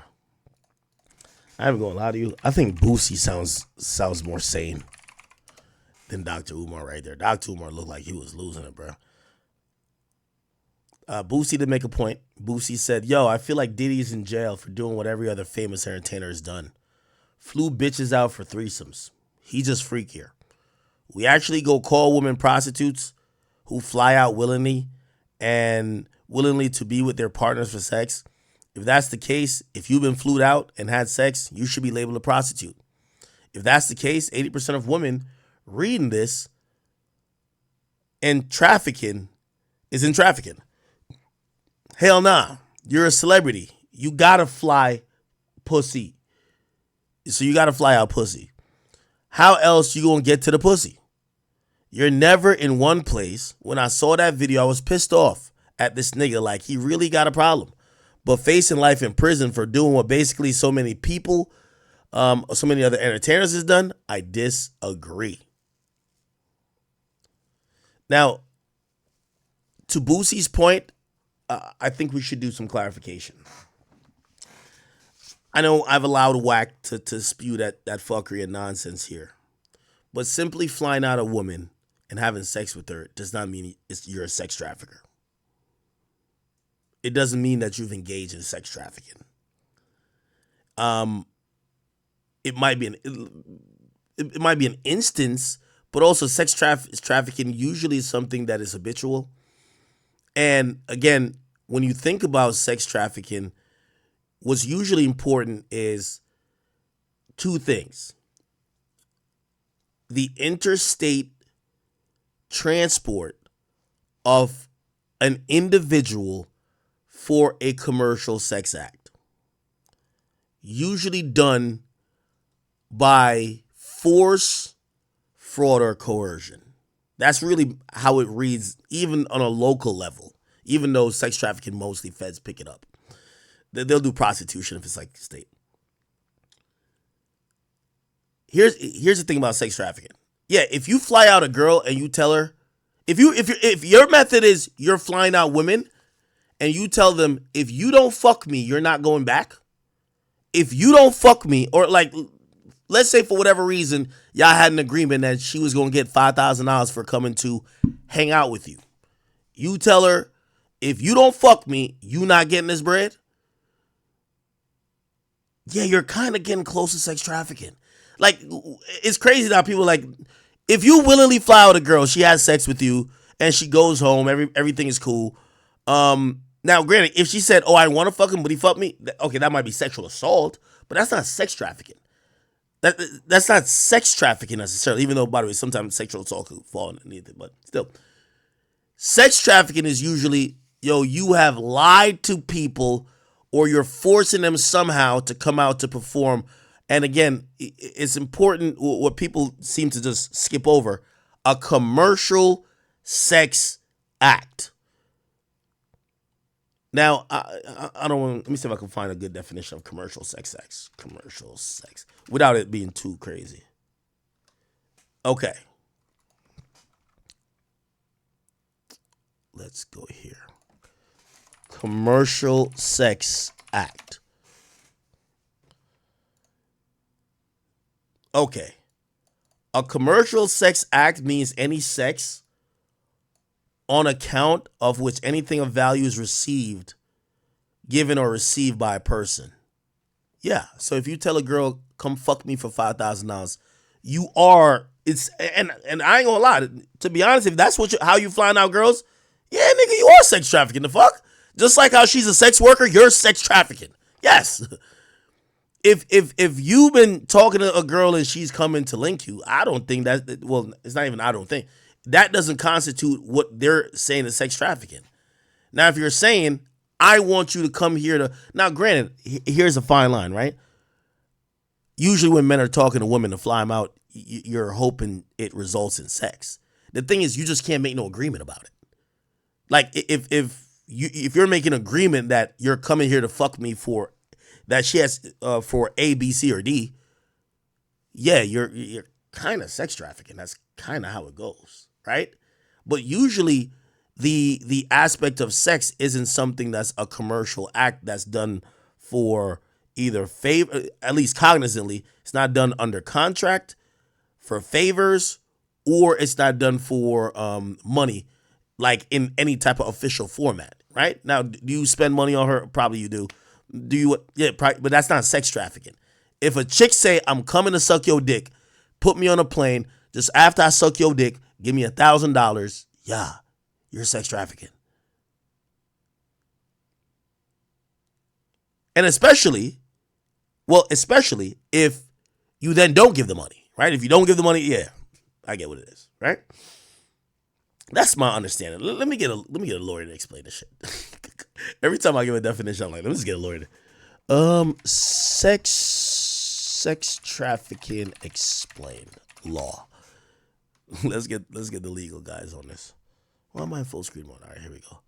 I ain't gonna lie to you. I think Boosie sounds more sane than Dr. Umar right there. Dr. Umar looked like he was losing it, bro. Boosie did make a point. Boosie said, yo, I feel like Diddy's in jail for doing what every other famous entertainer has done. Flew bitches out for threesomes. He just freakier. we actually go call women prostitutes who fly out willingly and willingly to be with their partners for sex, if that's the case, if you've been flued out and had sex, you should be labeled a prostitute. If that's the case, 80% of women reading this and trafficking is in trafficking. Hell nah. You're a celebrity. You gotta fly pussy. So you gotta fly out pussy. How else you gonna get to the pussy? You're never in one place. When I saw that video, I was pissed off at this nigga. Like, he really got a problem. But facing life in prison for doing what basically so many people, so many other entertainers has done, I disagree. Now, to Boosie's point, I think we should do some clarification. I know I've allowed Whack to spew that fuckery and nonsense here. But simply flying out a woman and having sex with her does not mean you're a sex trafficker. It doesn't mean that you've engaged in sex trafficking. It might be an instance, but also sex trafficking usually is something that is habitual. And again, when you think about sex trafficking, what's usually important is two things: the interstate transport of an individual for a commercial sex act, usually done by force, fraud, or coercion. That's really how it reads, even on a local level, even though sex trafficking, mostly feds pick it up. They'll do prostitution if it's like state. Here's the thing about sex trafficking. Yeah, if you fly out a girl and you tell her, if your method is you're flying out women and you tell them, if you don't fuck me, you're not going back. If you don't fuck me, or like, let's say for whatever reason, y'all had an agreement that she was going to get $5,000 for coming to hang out with you. You tell her, if you don't fuck me, you not getting this bread. Yeah, you're kind of getting close to sex trafficking. Like, it's crazy that people like, if you willingly fly out a girl, she has sex with you, and she goes home, everything is cool. Now, granted, if she said, oh, I want to fuck him, but he fucked me, okay, that might be sexual assault, but that's not sex trafficking. That's not sex trafficking necessarily, even though, by the way, sometimes sexual assault could fall underneath it, but still. Sex trafficking is usually, you have lied to people or you're forcing them somehow to come out to perform. And again, it's important what people seem to just skip over: a commercial sex act. Now, I don't want. Let me see if I can find a good definition of commercial sex acts. Commercial sex, without it being too crazy. Okay. Let's go here. Commercial sex act. Okay. A commercial sex act means any sex on account of which anything of value is received, given or received by a person. Yeah. So if you tell a girl, come fuck me for $5,000, you are, and I ain't gonna lie, to be honest, if that's how you flying out girls, yeah, nigga, you are sex trafficking, the fuck? Just like how she's a sex worker, you're sex trafficking. Yes. If you've been talking to a girl and she's coming to link you, I don't think that, well, it's not even I don't think. That doesn't constitute what they're saying is sex trafficking. Now, if you're saying, I want you to come here to, now granted, here's a fine line, right? Usually when men are talking to women to fly them out, you're hoping it results in sex. The thing is, you just can't make no agreement about it. Like, if you're making an agreement that you're coming here to fuck me for, that she has for A, B, C, or D, yeah, you're kind of sex trafficking. That's kind of how it goes, right? But usually the aspect of sex isn't something that's a commercial act that's done for either favor, at least cognizantly. It's not done under contract for favors, or it's not done for money, like in any type of official format, right? Now, do you spend money on her? Probably you do. Do you? Yeah, probably, but that's not sex trafficking. If a chick say, I'm coming to suck your dick, put me on a plane, Just after I suck your dick, give me $1,000. Yeah, you're sex trafficking. And especially if you then don't give the money, right? If you don't give the money, yeah, I get what it is, right? That's my understanding. Let me get a lawyer to explain this shit. Every time I give a definition, I'm like, let me just get a lawyer. Sex trafficking explained law. Let's get the legal guys on this. Why am I in full screen mode? All right, here we go.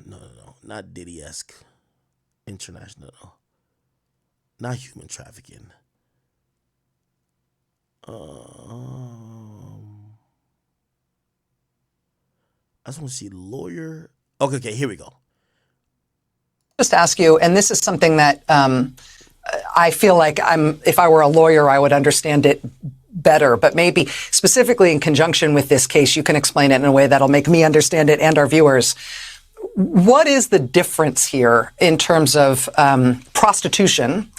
No, not Diddy-esque. International. Not human trafficking. I just want to see lawyer. Okay, here we go. Just ask you, and this is something that I feel like if I were a lawyer, I would understand it better, but maybe specifically in conjunction with this case, you can explain it in a way that'll make me understand it and our viewers. What is the difference here in terms of prostitution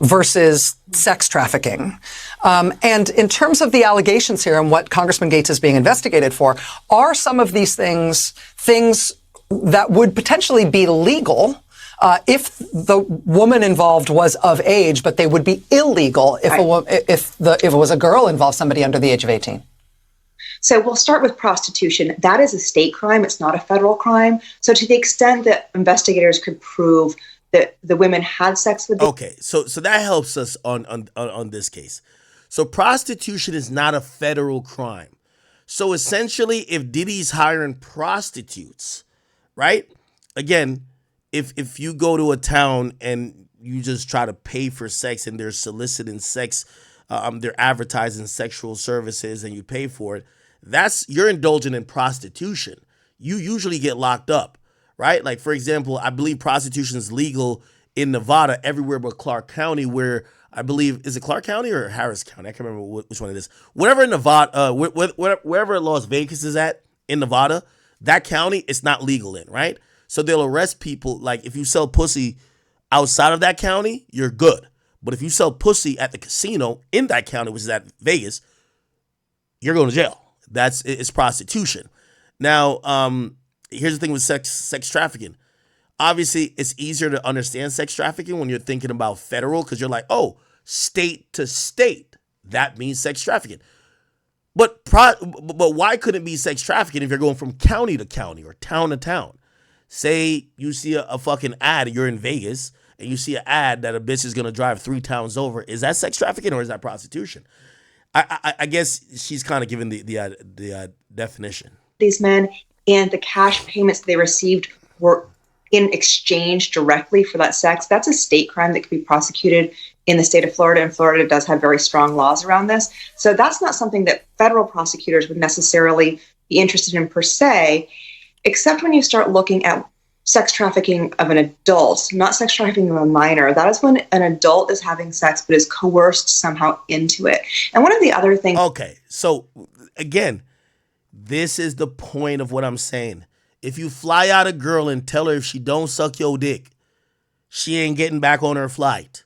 versus sex trafficking? And in terms of the allegations here and what Congressman Gates is being investigated for, are some of these things that would potentially be legal if the woman involved was of age, but they would be illegal if it was a girl involved, somebody under the age of 18? So we'll start with prostitution. That is a state crime. It's not a federal crime. So to the extent that investigators could prove that the women had sex with Okay, so that helps us on this case. So prostitution is not a federal crime. So essentially, if Diddy's hiring prostitutes, right? Again, if you go to a town and you just try to pay for sex and they're soliciting sex, they're advertising sexual services and you pay for it, you're indulging in prostitution. You usually get locked up, right? Like, for example, I believe prostitution is legal in Nevada everywhere but Clark County, where I believe, is it Clark County or Harris County? I can't remember which one it is. Whatever in Nevada, wherever Las Vegas is at in Nevada, that county, it's not legal in, right? So they'll arrest people. Like, if you sell pussy outside of that county, you're good. But if you sell pussy at the casino in that county, which is at Vegas, you're going to jail. It's prostitution. Now, here's the thing with sex trafficking. Obviously, it's easier to understand sex trafficking when you're thinking about federal, because you're like, oh, state to state, that means sex trafficking. But why couldn't it be sex trafficking if you're going from county to county or town to town? Say you see a fucking ad, you're in Vegas, and you see an ad that a bitch is going to drive 3 towns over. Is that sex trafficking or is that prostitution? I guess she's kind of giving the definition. These men and the cash payments they received were in exchange directly for that sex. That's a state crime that could be prosecuted in the state of Florida, and Florida does have very strong laws around this. So that's not something that federal prosecutors would necessarily be interested in per se, except when you start looking at sex trafficking of an adult, not sex trafficking of a minor. That is when an adult is having sex but is coerced somehow into it. And one of the other things... Okay, so again, this is the point of what I'm saying. If you fly out a girl and tell her if she don't suck your dick, she ain't getting back on her flight.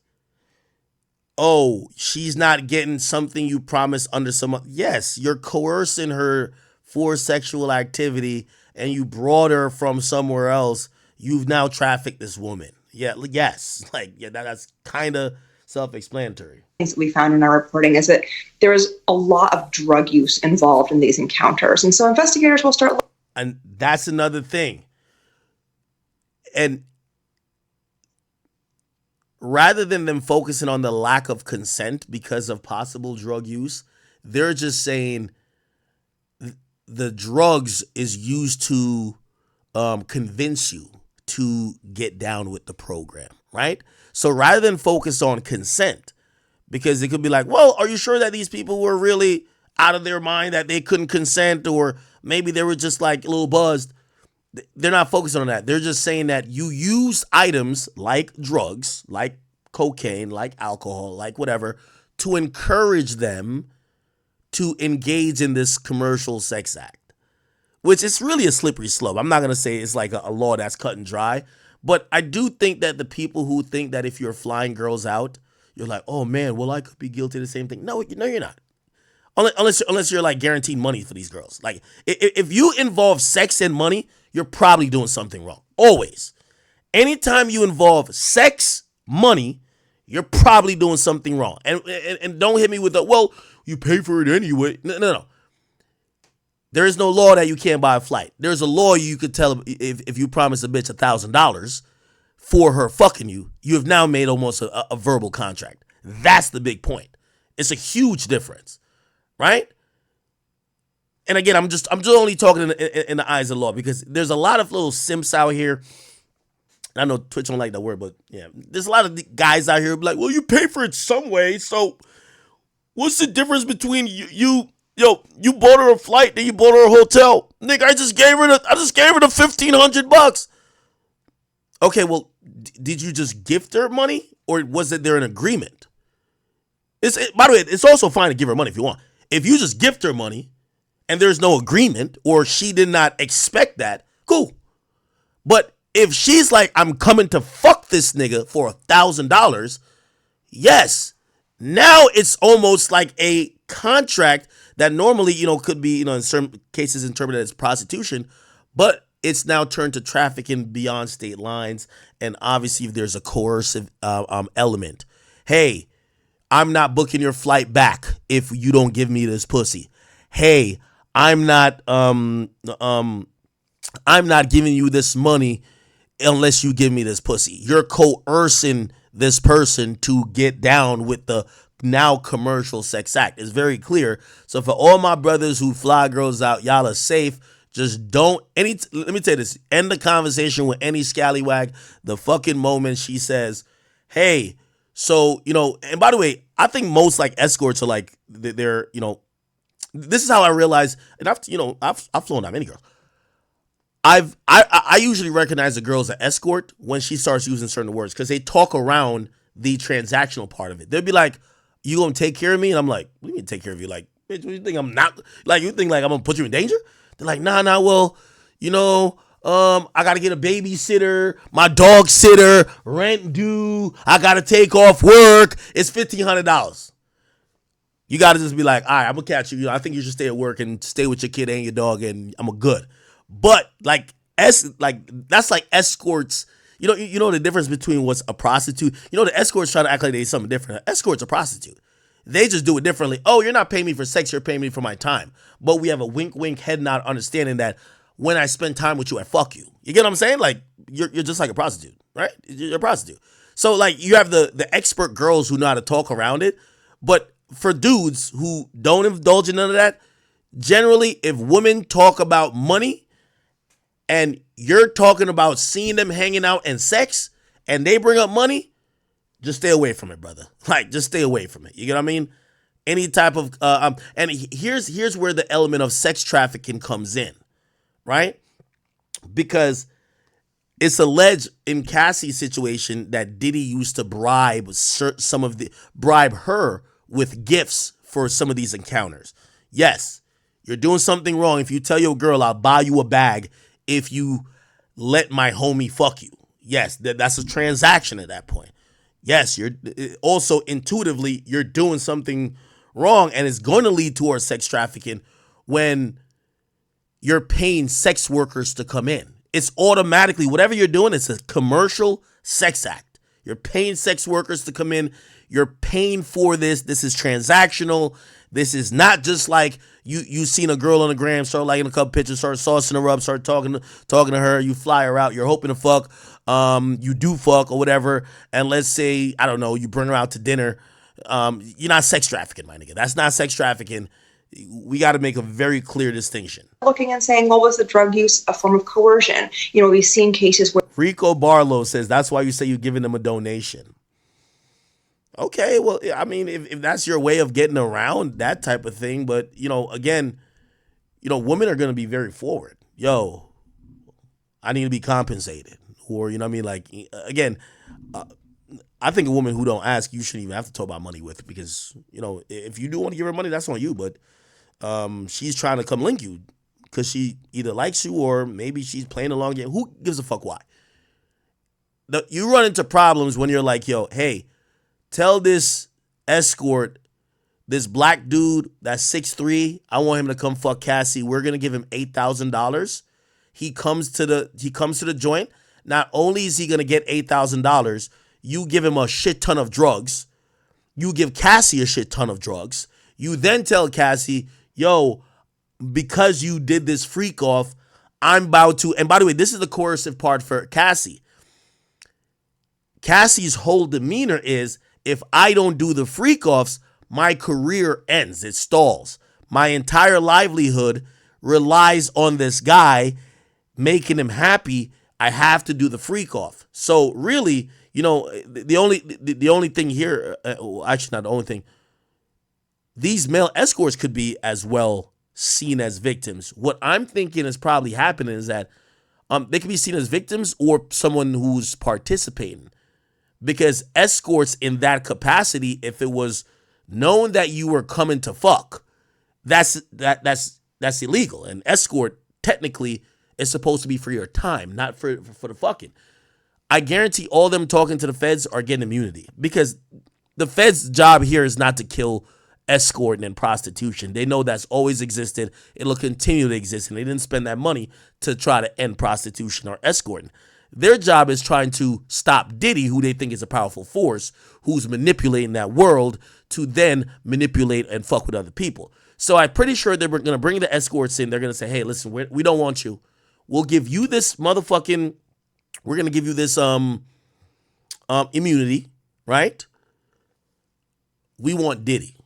Oh, she's not getting something you promised under some... Yes, you're coercing her for sexual activity and you brought her from somewhere else. You've now trafficked this woman. Yeah, yes. That's kind of self-explanatory. Things that we found in our reporting is that there is a lot of drug use involved in these encounters. And so investigators will start... And that's another thing. And rather than them focusing on the lack of consent because of possible drug use, they're just saying the drugs is used to convince you to get down with the program, right? So rather than focus on consent, because it could be like, well, are you sure that these people were really out of their mind that they couldn't consent, or maybe they were just like a little buzzed? They're not focusing on that. They're just saying that you use items like drugs, like cocaine, like alcohol, like whatever, to encourage them to engage in this commercial sex act, which is really a slippery slope. I'm not going to say it's like a law that's cut and dry, but I do think that the people who think that if you're flying girls out, you're like, oh man, well I could be guilty of the same thing. No, you're not. Unless you're like guaranteed money for these girls. Like if you involve sex and money, you're probably doing something wrong. Always. Anytime you involve sex, money, you're probably doing something wrong. And don't hit me with the, well, you pay for it anyway. No. There is no law that you can't buy a flight. There's a law you could tell if you promise a bitch $1,000 for her fucking you, you have now made almost a verbal contract. That's the big point. It's a huge difference, right? And again, I'm just only talking in the eyes of the law because there's a lot of little simps out here. I know Twitch don't like that word, but yeah, there's a lot of guys out here who be like, well, you pay for it some way, so what's the difference between you bought her a flight, then you bought her a hotel. Nigga, I just gave her the $1,500. Okay, well, did you just gift her money, or was there an agreement? By the way, it's also fine to give her money if you want. If you just gift her money and there's no agreement, or she did not expect that, cool. But if she's like, I'm coming to fuck this nigga for $1,000, yes, now it's almost like a contract that normally, could be, in certain cases interpreted as prostitution, but it's now turned to trafficking beyond state lines. And obviously, if there's a coercive element, hey, I'm not booking your flight back if you don't give me this pussy. Hey, I'm not giving you this money unless you give me this pussy. You're coercing this person to get down with the now commercial sex act. It's very clear. So for all my brothers who fly girls out, y'all are safe. Just don't let me tell you this. End the conversation with any scallywag the fucking moment she says, hey, so, and by the way, I think most like escorts are like, they're, this is how I realize, and I've flown that many girls. I usually recognize a girl as an escort when she starts using certain words because they talk around the transactional part of it. They'll be like, you gonna take care of me? And I'm like, what do you mean take care of you? Like, bitch, what, you think I'm not, like, you think like I'm gonna put you in danger? They're like, nah, well, I gotta get a babysitter, my dog sitter, rent due, I gotta take off work, it's $1,500. You gotta just be like, all right, I'm gonna catch you. I think you should stay at work and stay with your kid and your dog, and I'm a good. But that's like escorts. You know the difference between what's a prostitute. The escorts try to act like they're something different. An escort's a prostitute. They just do it differently. Oh, you're not paying me for sex, you're paying me for my time. But we have a wink, wink, head nod understanding that when I spend time with you, I fuck you. You get what I'm saying? Like, you're just like a prostitute, right? You're a prostitute. So, like, you have the expert girls who know how to talk around it. But for dudes who don't indulge in none of that, generally, if women talk about money and you're talking about seeing them hanging out and sex and they bring up money, just stay away from it, brother. Like, just stay away from it. You get what I mean? Any type of, and here's where the element of sex trafficking comes in, right? Because it's alleged in Cassie's situation that Diddy used to bribe her with gifts for some of these encounters. Yes, you're doing something wrong if you tell your girl, I'll buy you a bag if you let my homie fuck you. Yes, that's a transaction at that point. Yes, you're also intuitively, you're doing something wrong, and it's going to lead towards sex trafficking when you're paying sex workers to come in. It's automatically, whatever you're doing, it's a commercial sex act. You're paying sex workers to come in. You're paying for this. This is transactional. This is not just like you seen a girl on the gram, start liking a couple pictures, start saucing her up, start talking to her, you fly her out, you're hoping to fuck, you do fuck or whatever, and let's say, I don't know, you bring her out to dinner, you're not sex trafficking, my nigga. That's not sex trafficking. We got to make a very clear distinction. Looking and saying, well, was the drug use a form of coercion? We've seen cases where Rico Barlow says that's why you say you're giving them a donation. Okay, well, I mean, if that's your way of getting around that type of thing, but, again, women are going to be very forward. Yo, I need to be compensated. Or, like, again, I think a woman who don't ask, you shouldn't even have to talk about money with, because, if you do want to give her money, that's on you, but she's trying to come link you because she either likes you or maybe she's playing along game. Who gives a fuck why? You run into problems when you're like, yo, hey, tell this escort, this black dude that's 6'3", I want him to come fuck Cassie. We're gonna give him $8,000. He comes to the joint. Not only is he gonna get $8,000, you give him a shit ton of drugs. You give Cassie a shit ton of drugs. You then tell Cassie, yo, because you did this freak off, I'm about to, and by the way, this is the coercive part for Cassie. Cassie's whole demeanor is, if I don't do the freak offs, my career ends. It stalls. My entire livelihood relies on this guy making him happy. I have to do the freak off. So really, you know, the only thing here, actually not the only thing, these male escorts could be as well seen as victims. What I'm thinking is probably happening is that they could be seen as victims or someone who's participating. Because escorts in that capacity, if it was known that you were coming to fuck, that's illegal. And escort technically is supposed to be for your time, not for the fucking. I guarantee all them talking to the feds are getting immunity, because the feds' job here is not to kill escorting and prostitution. They know that's always existed. It'll continue to exist, and they didn't spend that money to try to end prostitution or escorting. Their job is trying to stop Diddy, who they think is a powerful force, who's manipulating that world to then manipulate and fuck with other people. So I'm pretty sure they're going to bring the escorts in. They're going to say, hey, listen, we don't want you. We'll give you this motherfucking, we're going to give you this immunity, right? We want Diddy.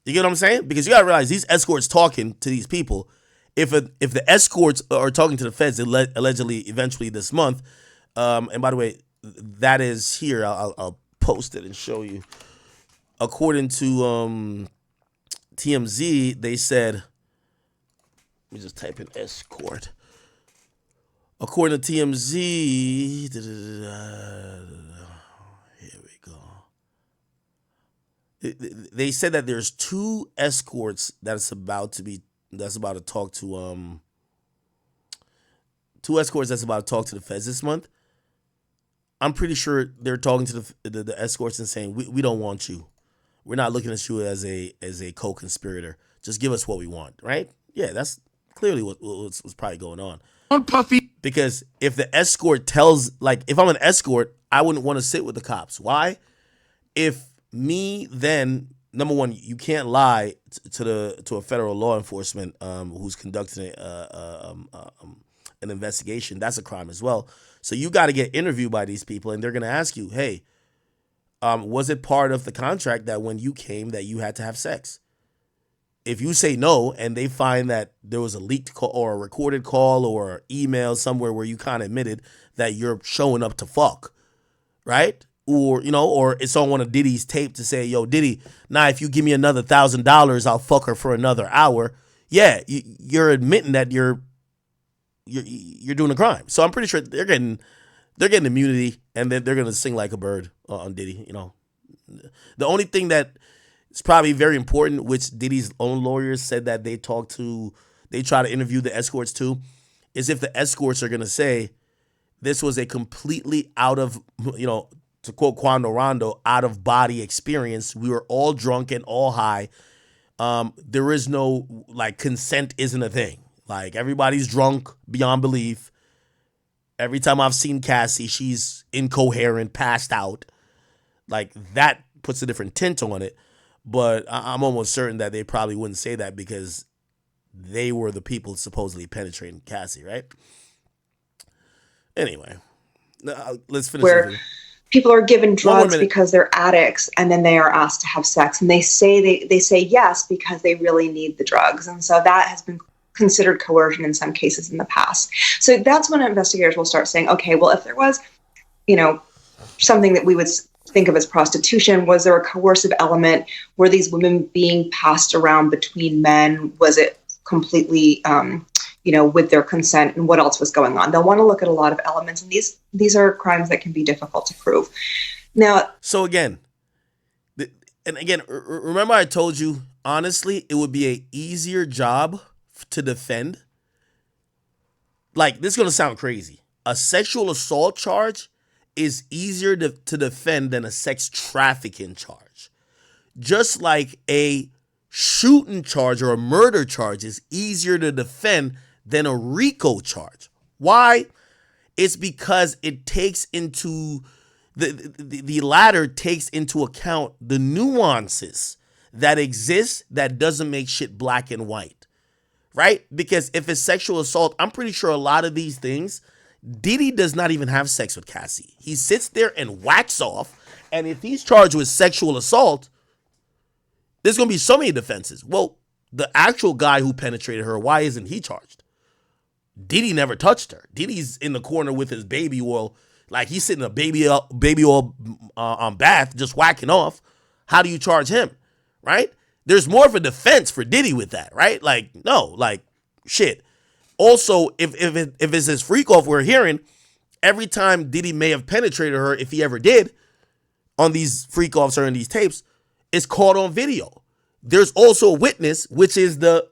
You get what I'm saying? Because you got to realize these escorts talking to these people. If the escorts are talking to the feds allegedly eventually this month, and by the way, that is here. I'll post it and show you. According to TMZ, they said, let me just type in escort. According to TMZ, here we go. They said that there's 2 escorts that's about to talk to 2 escorts that's about to talk to the feds this month. I'm pretty sure they're talking to the escorts and saying, we don't want you. We're not looking at you as a co-conspirator. Just give us what we want, right? Yeah, that's clearly what's probably going on. Puffy. Because if the escort tells, like, if I'm an escort, I wouldn't want to sit with the cops. Why? If me, then number one, you can't lie to a federal law enforcement who's conducting an investigation. That's a crime as well. So you got to get interviewed by these people, and they're going to ask you, hey, was it part of the contract that when you came that you had to have sex? If you say no, and they find that there was a leaked call or a recorded call or email somewhere where you kind of admitted that you're showing up to fuck, right? Or, you know, or it's on one of Diddy's tape to say, yo, Diddy, now if you give me another $1,000, I'll fuck her for another hour. Yeah, you're admitting that you're doing a crime. So I'm pretty sure they're getting immunity, and then they're gonna sing like a bird on Diddy. You know, the only thing that is probably very important, which Diddy's own lawyers said that they try to interview the escorts too, is if the escorts are gonna say this was a completely out of, you know, to quote Quando Rondo, out of body experience. We were all drunk and all high. There is no, like, consent isn't a thing. Like, everybody's drunk beyond belief. Every time I've seen Cassie, she's incoherent, passed out. Like, that puts a different tint on it. But I'm almost certain that they probably wouldn't say that because they were the people supposedly penetrating Cassie, right? Anyway, let's finish. Where people are given drugs because they're addicts, and then they are asked to have sex, and they say yes because they really need the drugs, and so that has been considered coercion in some cases in the past. So that's when investigators will start saying, okay, well, if there was, you know, something that we would think of as prostitution, was there a coercive element? Were these women being passed around between men? Was it completely, you know, with their consent, and what else was going on? They'll want to look at a lot of elements, and these are crimes that can be difficult to prove. Now, so again, remember I told you, honestly, it would be an easier job to defend. Like, this is going to sound crazy. A sexual assault charge is easier to defend than a sex trafficking charge. Just like a shooting charge or a murder charge is easier to defend than a RICO charge. Why? It's because it takes into the latter takes into account the nuances that exist that doesn't make shit black and white, right? Because if it's sexual assault, I'm pretty sure a lot of these things, Diddy does not even have sex with Cassie. He sits there and whacks off, and if he's charged with sexual assault, there's going to be so many defenses. Well, the actual guy who penetrated her, why isn't he charged? Diddy never touched her. Diddy's in the corner with his baby oil, like he's sitting in a baby oil bath, just whacking off. How do you charge him, right? There's more of a defense for Diddy with that, right? Like, no, like, shit. Also, if it's this freak off we're hearing, every time Diddy may have penetrated her, if he ever did, on these freak offs or in these tapes, it's caught on video. There's also a witness, which is the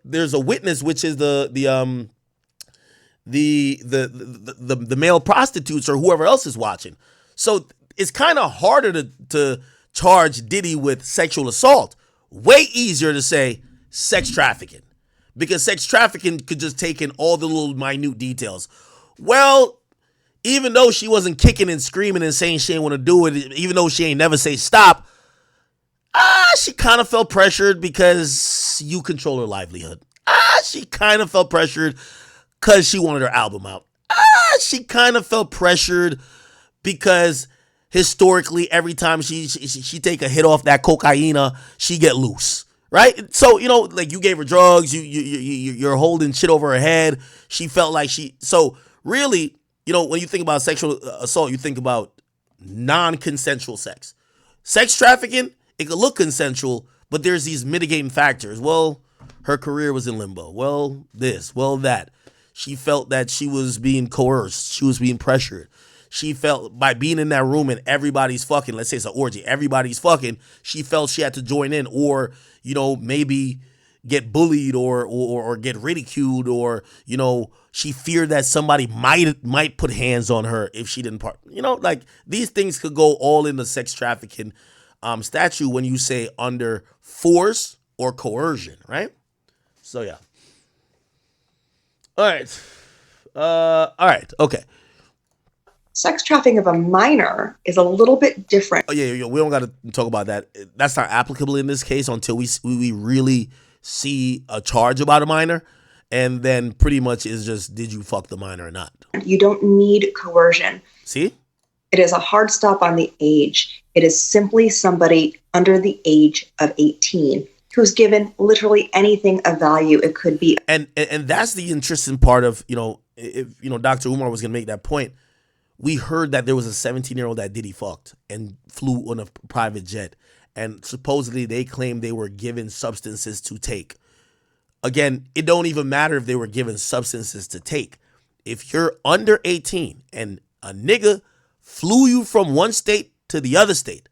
male prostitutes or whoever else is watching. So it's kind of harder to charge Diddy with sexual assault. Way easier to say sex trafficking, because sex trafficking could just take in all the little minute details. Well, even though she wasn't kicking and screaming and saying she ain't want to do it, even though she ain't never say stop, she kind of felt pressured because you control her livelihood. She kind of felt pressured because she wanted her album out. She kind of felt pressured because historically, every time she take a hit off that cocaina, she get loose, right? So, you know, like you gave her drugs, you're holding shit over her head. She felt like so really, you know, when you think about sexual assault, you think about non-consensual sex. Sex trafficking, it could look consensual, but there's these mitigating factors. Well, her career was in limbo. Well, this, well, that. She felt that she was being coerced. She was being pressured. She felt by being in that room and everybody's fucking, let's say it's an orgy, everybody's fucking, she felt she had to join in, or, you know, maybe get bullied or get ridiculed, or, you know, she feared that somebody might put hands on her if she didn't part. You know, like these things could go all in the sex trafficking statute when you say under force or coercion, right? So yeah. All right. Okay. Sex trafficking of a minor is a little bit different. Oh yeah. We don't got to talk about that. That's not applicable in this case until we really see a charge about a minor, and then pretty much is just, did you fuck the minor or not? You don't need coercion. See? It is a hard stop on the age. It is simply somebody under the age of 18 who's given literally anything of value. It could be. And that's the interesting part of, you know, if, you know, Dr. Umar was going to make that point. We heard that there was a 17-year-old that Diddy fucked and flew on a private jet. And supposedly they claimed they were given substances to take. Again, it don't even matter if they were given substances to take. If you're under 18 and a nigga flew you from one state to the other state,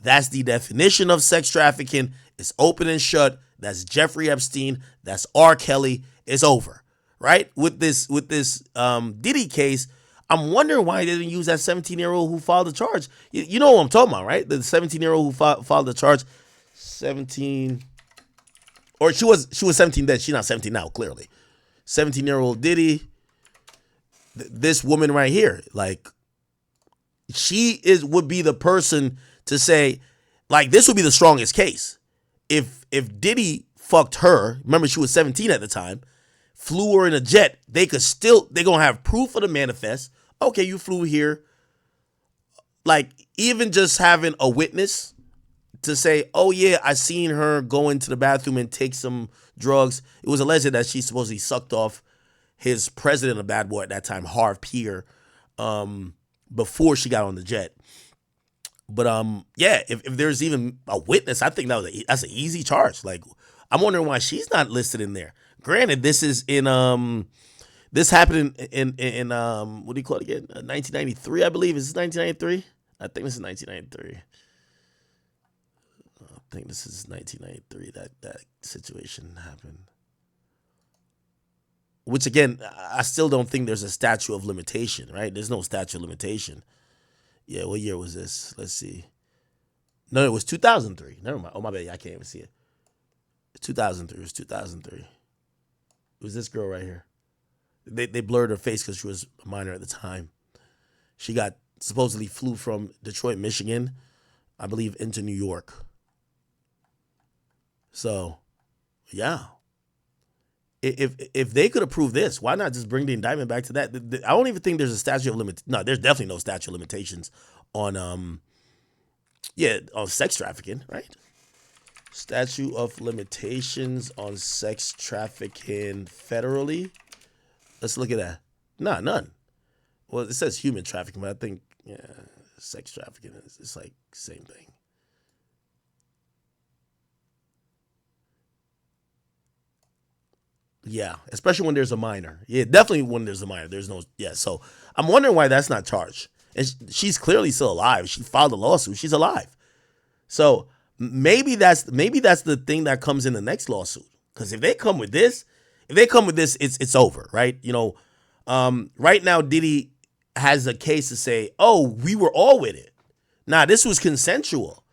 that's the definition of sex trafficking. It's open and shut. That's Jeffrey Epstein. That's R. Kelly. It's over, right? With this Diddy case, I'm wondering why they didn't use that 17-year-old who filed the charge. You know what I'm talking about, right? The 17-year-old who filed the charge. 17, or she was 17 then. She's not 17 now, clearly. 17-year-old Diddy. This woman right here, like, she would be the person to say, like, this would be the strongest case. If Diddy fucked her, remember she was 17 at the time, flew her in a jet, they're gonna have proof of the manifest. Okay, you flew here. Like, even just having a witness to say, oh yeah, I seen her go into the bathroom and take some drugs. It was alleged that she supposedly sucked off his president of Bad Boy at that time, Harv Pierre, before she got on the jet. But yeah, if there's even a witness, I think that's an easy charge. Like, I'm wondering why she's not listed in there. Granted, this is in this happened in what do you call it again? 1993, I believe. Is this 1993? I think this is 1993. I think this is 1993 that situation happened. Which, again, I still don't think there's a statute of limitation, right? There's no statute of limitation. Yeah, what year was this? Let's see. No, it was 2003. Never mind. Oh, my bad. I can't even see it. 2003. It was 2003. It was this girl right here. They blurred her face because she was a minor at the time. She got supposedly flew from Detroit, Michigan, I believe, into New York. So, yeah. If they could approve this, why not just bring the indictment back to that? I don't even think there's a statute of limitations. No, there's definitely no statute of limitations on on sex trafficking, right? Statute of limitations on sex trafficking federally. Let's look at that. Nah, none. Well, it says human trafficking, but I think sex trafficking it's like same thing. Yeah, especially when there's a minor. Yeah, definitely when there's a minor. There's no, so I'm wondering why that's not charged. And she's clearly still alive. She filed a lawsuit. She's alive. So maybe that's the thing that comes in the next lawsuit. Because if they come with this, it's over, right? Right now, Diddy has a case to say, oh, we were all with it. Nah, this was consensual.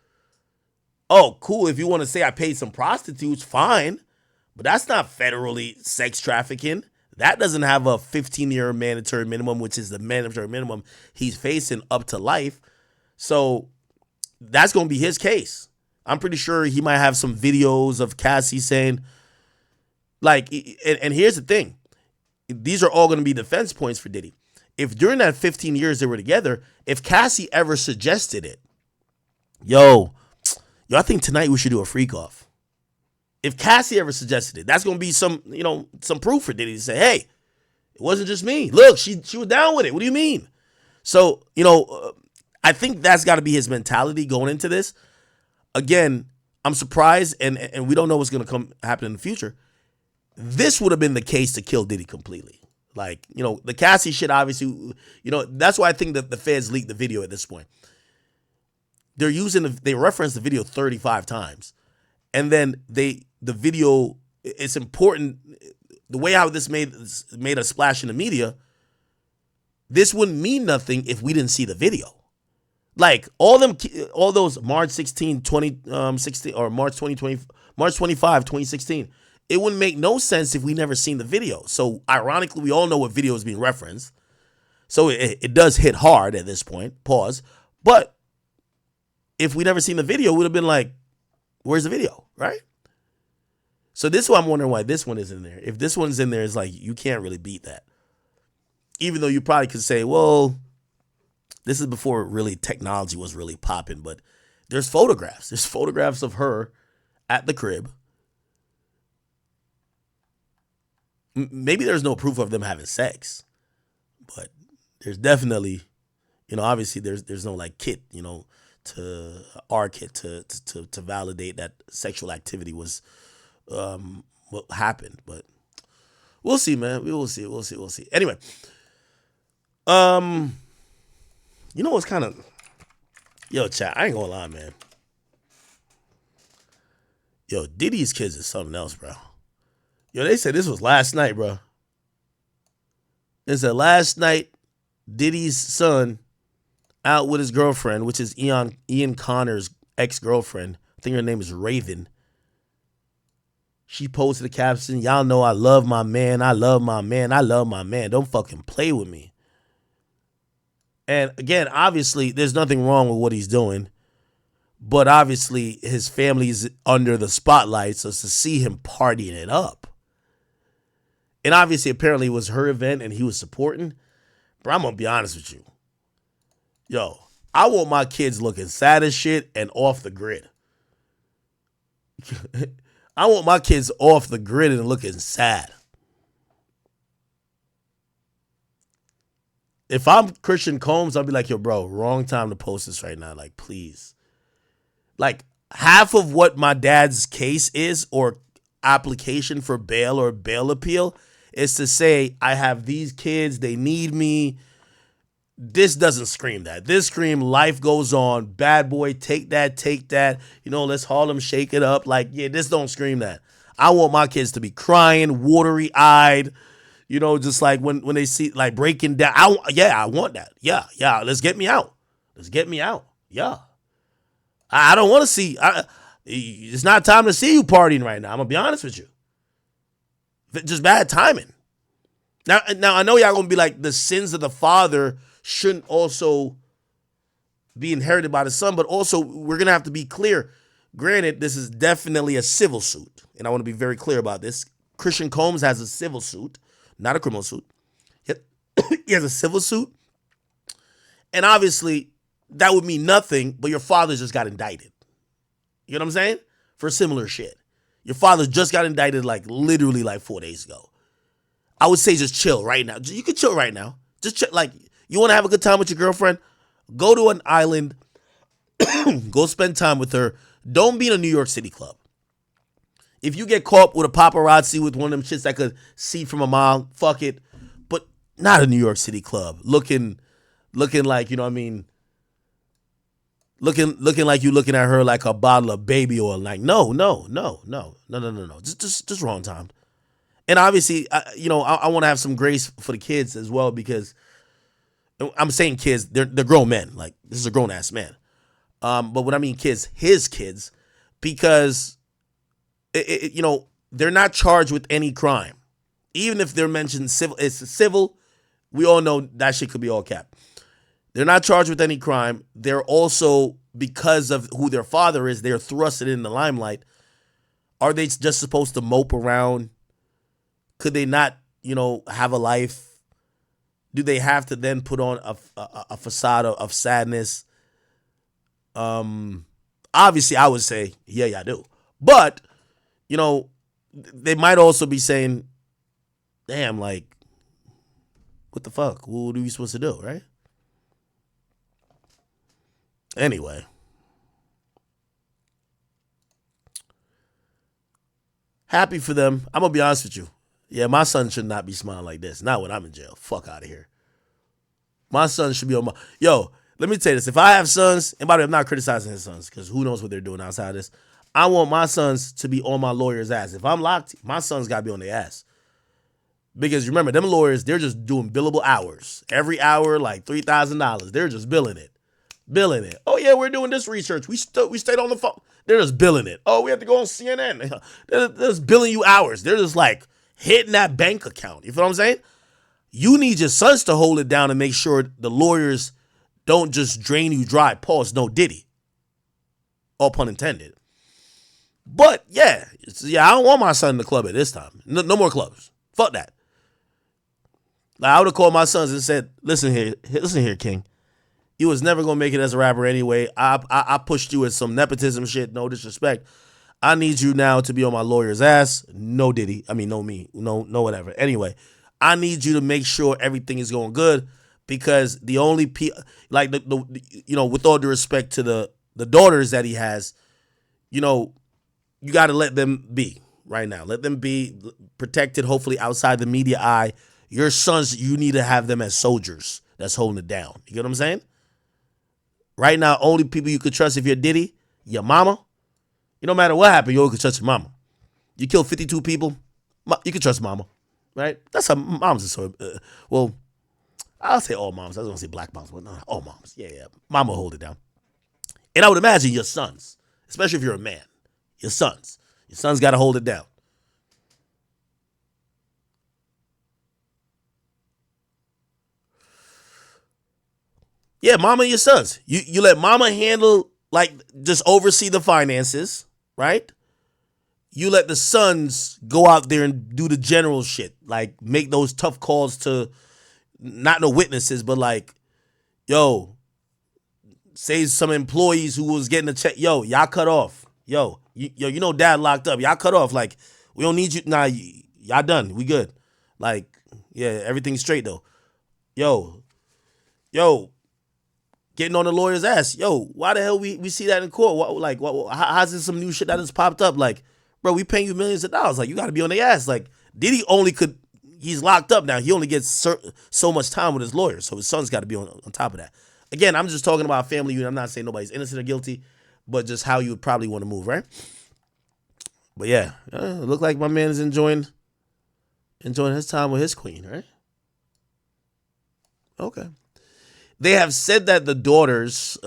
Oh, cool. If you want to say I paid some prostitutes, fine. But that's not federally sex trafficking. That doesn't have a 15-year mandatory minimum, which is the mandatory minimum he's facing up to life. So that's going to be his case. I'm pretty sure he might have some videos of Cassie saying, like, and here's the thing. These are all going to be defense points for Diddy. If during that 15 years they were together, if Cassie ever suggested it, yo, I think tonight we should do a freak off. If Cassie ever suggested it, that's going to be some proof for Diddy to say, hey, it wasn't just me. Look, she was down with it. What do you mean? So, I think that's got to be his mentality going into this. Again, I'm surprised, and we don't know what's going to happen in the future. This would have been the case to kill Diddy completely. Like, the Cassie shit, obviously, that's why I think that the feds leaked the video at this point. They referenced the video 35 times. And then the video, it's important, the way how this made a splash in the media, this wouldn't mean nothing if we didn't see the video. Like, all those March 16, 2016, or March 25, 2016, it wouldn't make no sense if we never seen the video. So, ironically, we all know what video is being referenced. So, it does hit hard at this point, pause. But if we never seen the video, it would have been like, where's the video, right? So this is why I'm wondering why this one is in there. If this one's in there, it's like, you can't really beat that. Even though you probably could say, well, this is before really technology was really popping, but there's photographs. There's photographs of her at the crib. Maybe there's no proof of them having sex, but there's definitely, obviously there's no like kit, to our kit to validate that sexual activity was what happened. But we'll see, man. We'll see. Anyway, what's kind of, chat, I ain't gonna lie, man. Diddy's kids is something else, bro. They said this was last night, bro. They said last night Diddy's son out with his girlfriend, which is Ian Connor's ex-girlfriend. I think her name is Raven. She posted a caption, y'all know I love my man, I love my man, I love my man. Don't fucking play with me. And again, obviously, there's nothing wrong with what he's doing. But obviously, his family's under the spotlight, so to see him partying it up. And obviously, apparently, it was her event and he was supporting. But I'm going to be honest with you. I want my kids looking sad as shit and off the grid. I want my kids off the grid and looking sad. If I'm Christian Combs, I'll be like, yo, bro, wrong time to post this right now. Like, please. Like, half of what my dad's case is, or application for bail or bail appeal, is to say, I have these kids, they need me. This doesn't scream that. This scream, life goes on. Bad boy, take that. Let's Harlem shake it up. Like, this don't scream that. I want my kids to be crying, watery-eyed, just like when they see, like, breaking down. I want that. Yeah, let's get me out. Just get me out. Yeah. I don't want to see. It's not time to see you partying right now. I'm gonna be honest with you. Just bad timing. Now I know y'all gonna be like, the sins of the father shouldn't also be inherited by the son, but also we're gonna have to be clear. Granted, this is definitely a civil suit, and I want to be very clear about this. Christian Combs has a civil suit, not a criminal suit. He has a civil suit, and obviously that would mean nothing, but your father just got indicted. You know what I'm saying? For similar shit. Your father just got indicted literally 4 days ago. I would say just chill right now. You can chill right now. Just chill. You want to have a good time with your girlfriend? Go to an island. Go spend time with her. Don't be in a New York City club. If you get caught with a paparazzi with one of them shits that could see from a mile, fuck it. But not a New York City club. Looking like, you know what I mean? Looking like you looking at her like a bottle of baby oil. No. Just wrong time. And obviously, I want to have some grace for the kids as well, because I'm saying kids, they're grown men. This is a grown ass man. But when I mean kids, his kids, because they're not charged with any crime. Even if they're mentioned civil, it's civil. We all know that shit could be all cap. They're not charged with any crime. They're also, because of who their father is, they're thrusted in the limelight. Are they just supposed to mope around? Could they not, have a life? Do they have to then put on a facade of sadness? Obviously, I would say, yeah, I do. But, they might also be saying, damn, what the fuck? What are we supposed to do, right? Anyway. Happy for them. I'm going to be honest with you. Yeah, my son should not be smiling like this. Not when I'm in jail. Fuck out of here. My son should be on my... Yo, let me tell you this. If I have sons, and by the way, I'm not criticizing his sons, because who knows what they're doing outside of this. I want my sons to be on my lawyer's ass. If I'm locked, my sons got to be on their ass. Because remember, them lawyers, they're just doing billable hours. Every hour, $3,000. They're just billing it. Oh, yeah, we're doing this research. We stayed on the phone. They're just billing it. Oh, we have to go on CNN. They're just billing you hours. They're just hitting that bank account. You feel what I'm saying? You need your sons to hold it down and make sure the lawyers don't just drain you dry. Pause. No Diddy. All pun intended. But, yeah, I don't want my son in the club at this time. No more clubs. Fuck that. I would have called my sons and said, listen here, King. You was never going to make it as a rapper anyway. I pushed you with some nepotism shit. No disrespect. I need you now to be on my lawyer's ass. No Diddy. I mean, no me. No whatever. Anyway, I need you to make sure everything is going good, because the only with all due respect to the daughters that he has, you got to let them be right now. Let them be protected, hopefully outside the media eye. Your sons, you need to have them as soldiers that's holding it down. You get what I'm saying? Right now, only people you could trust if you're Diddy, your mama. No matter what happened, you always could trust your mama. You killed 52 people, you can trust mama, right? That's how moms are so, well, I'll say all moms. I was going to say black moms, but no, all moms. Yeah. Mama hold it down. And I would imagine your sons, especially if you're a man, your sons got to hold it down. Yeah, mama and your sons. You let mama handle, just oversee the finances, right? You let the sons go out there and do the general shit, make those tough calls to, not no witnesses, but yo, say some employees who was getting a check, yo, y'all cut off. Yo, dad locked up. Y'all cut off. We don't need you. Nah, y'all done. We good. Yeah, everything's straight though. Yo, getting on the lawyer's ass. Yo, why the hell we see that in court? How's this some new shit that has popped up? Bro, we paying you millions of dollars. You got to be on their ass. Diddy he's locked up now. He only gets so much time with his lawyer. So his son's got to be on top of that. Again, I'm just talking about family unit. I'm not saying nobody's innocent or guilty, but just how you would probably want to move, right? But yeah, it look like my man is enjoying his time with his queen, right? Okay. they have said that the daughters,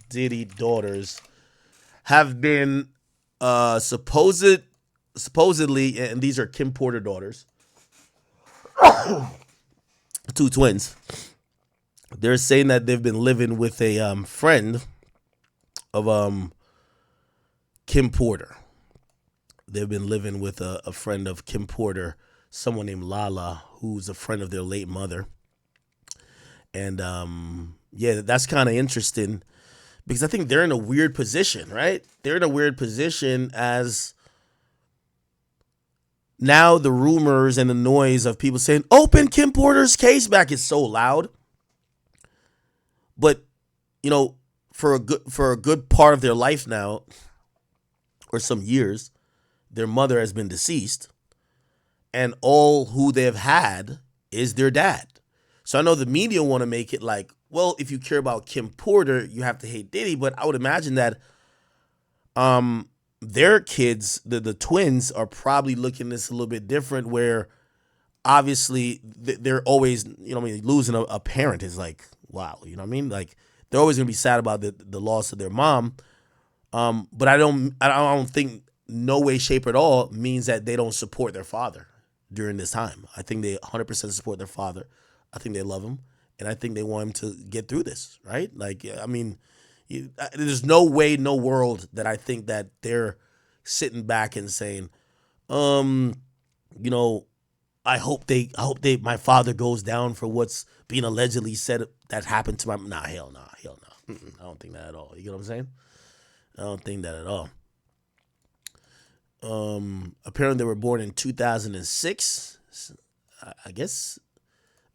Diddy daughters, have been supposedly, and these are Kim Porter daughters, two twins. They're saying that they've been living with a friend of Kim Porter. They've been living with a friend of Kim Porter, someone named Lala, who's a friend of their late mother. And yeah, that's kind of interesting because I think they're in a weird position, right? They're in a weird position as now the rumors and the noise of people saying, open Kim Porter's case back is so loud. But, you know, for a good part of their life now, or some years, their mother has been deceased, and all who they've had is their dad. So I know the media want to make it like, well, if you care about Kim Porter, you have to hate Diddy, but I would imagine that their kids, the twins, are probably looking at this a little bit different, where obviously they're always, you know what I mean, losing a parent is like, wow, you know what I mean? Like, they're always gonna be sad about the loss of their mom. But I don't think no way, shape at all means that they don't support their father during this time. I think they 100% support their father. I think they love him, and I think they want him to get through this, right? Like, I mean, there's no way, no world that I think that they're sitting back and saying, you know, I hope my father goes down for what's being allegedly said that happened to my. Hell no. I don't think that at all. You get what I'm saying? I don't think that at all. Apparently they were born in 2006. I guess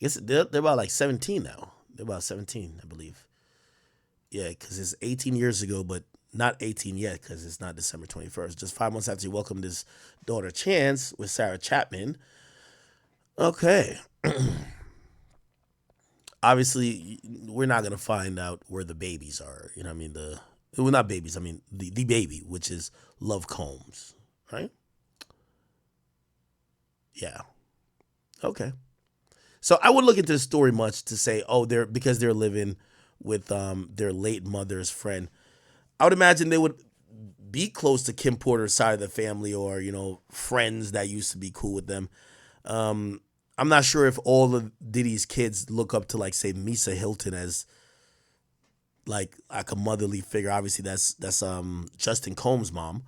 they're about like 17 now. They're about 17, I believe. Yeah, because it's 18 years ago, but not 18 yet because it's not December 21st. Just 5 months after he welcomed his daughter Chance with Sarah Chapman. Okay. Obviously, we're not going to find out where the babies are. You know what I mean? Well, not babies. I mean, the baby, which is Love Combs, right? Yeah. Okay. So I wouldn't look into the story much to say, oh, because they're living with their late mother's friend. I would imagine they would be close to Kim Porter's side of the family, or, you know, friends that used to be cool with them. I'm not sure if all of Diddy's kids look up to, like, say, Misa Hilton as like a motherly figure. Obviously, that's Justin Combs' mom.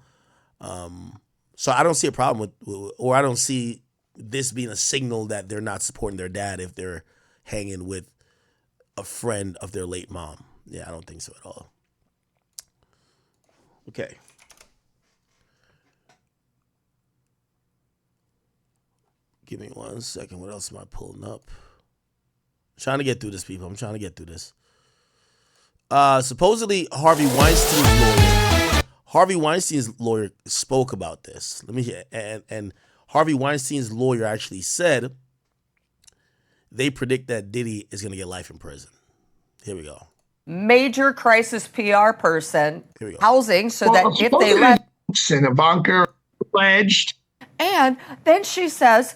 So I don't see a problem with, or I don't see this being a signal that they're not supporting their dad if they're hanging with a friend of their late mom. Yeah, I don't think so at all. Okay. Give me 1 second. What else am I pulling up? I'm trying to get through this, people. I'm trying to get through this. Supposedly, Harvey Weinstein's lawyer spoke about this. Let me hear. And Harvey Weinstein's lawyer actually said they predict that Diddy is going to get life in prison. Here we go. Major crisis PR person, housing, so that if they let... And Ivanka pledged. And then she says,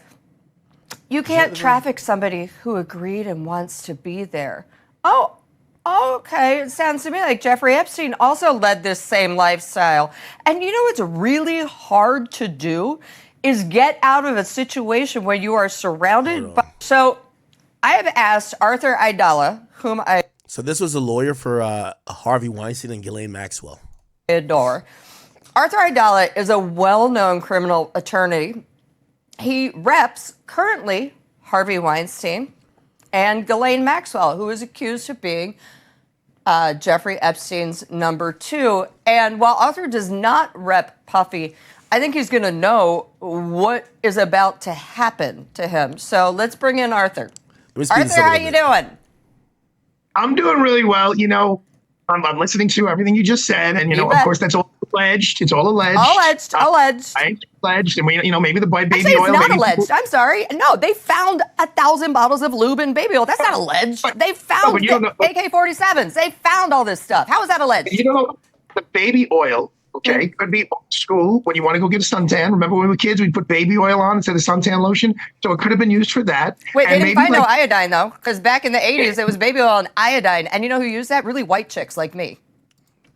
you can't traffic somebody who agreed and wants to be there. Oh, okay. It sounds to me like Jeffrey Epstein also led this same lifestyle. And you know what's really hard to do is get out of a situation where you are surrounded by... So I have asked Arthur Aidala, whom I... So this was a lawyer for Harvey Weinstein and Ghislaine Maxwell. ...adore. Arthur Aidala is a well-known criminal attorney. He reps currently Harvey Weinstein and Ghislaine Maxwell, who is accused of being Jeffrey Epstein's number 2. And while Arthur does not rep Puffy, I think he's going to know what is about to happen to him. So let's bring in Arthur. Arthur, how you doing? I'm doing really well. You know, I'm listening to everything you just said. And, you know, of course, that's all alleged. It's all alleged. Alleged. Alleged. And, you know, maybe the baby Actually, oil. It's not alleged. I'm sorry. No, they found 1,000 bottles of lube and baby oil. That's not alleged. They found AK-47s. They found all this stuff. How is that alleged? You know, the baby oil Okay, could be old school when you want to go get a suntan. Remember when we were kids, we'd put baby oil on instead of suntan lotion? So it could have been used for that. Wait, they And didn't find no like, iodine, though, because back in the 80s, it was baby oil and iodine. And you know who used that? Really white chicks like me.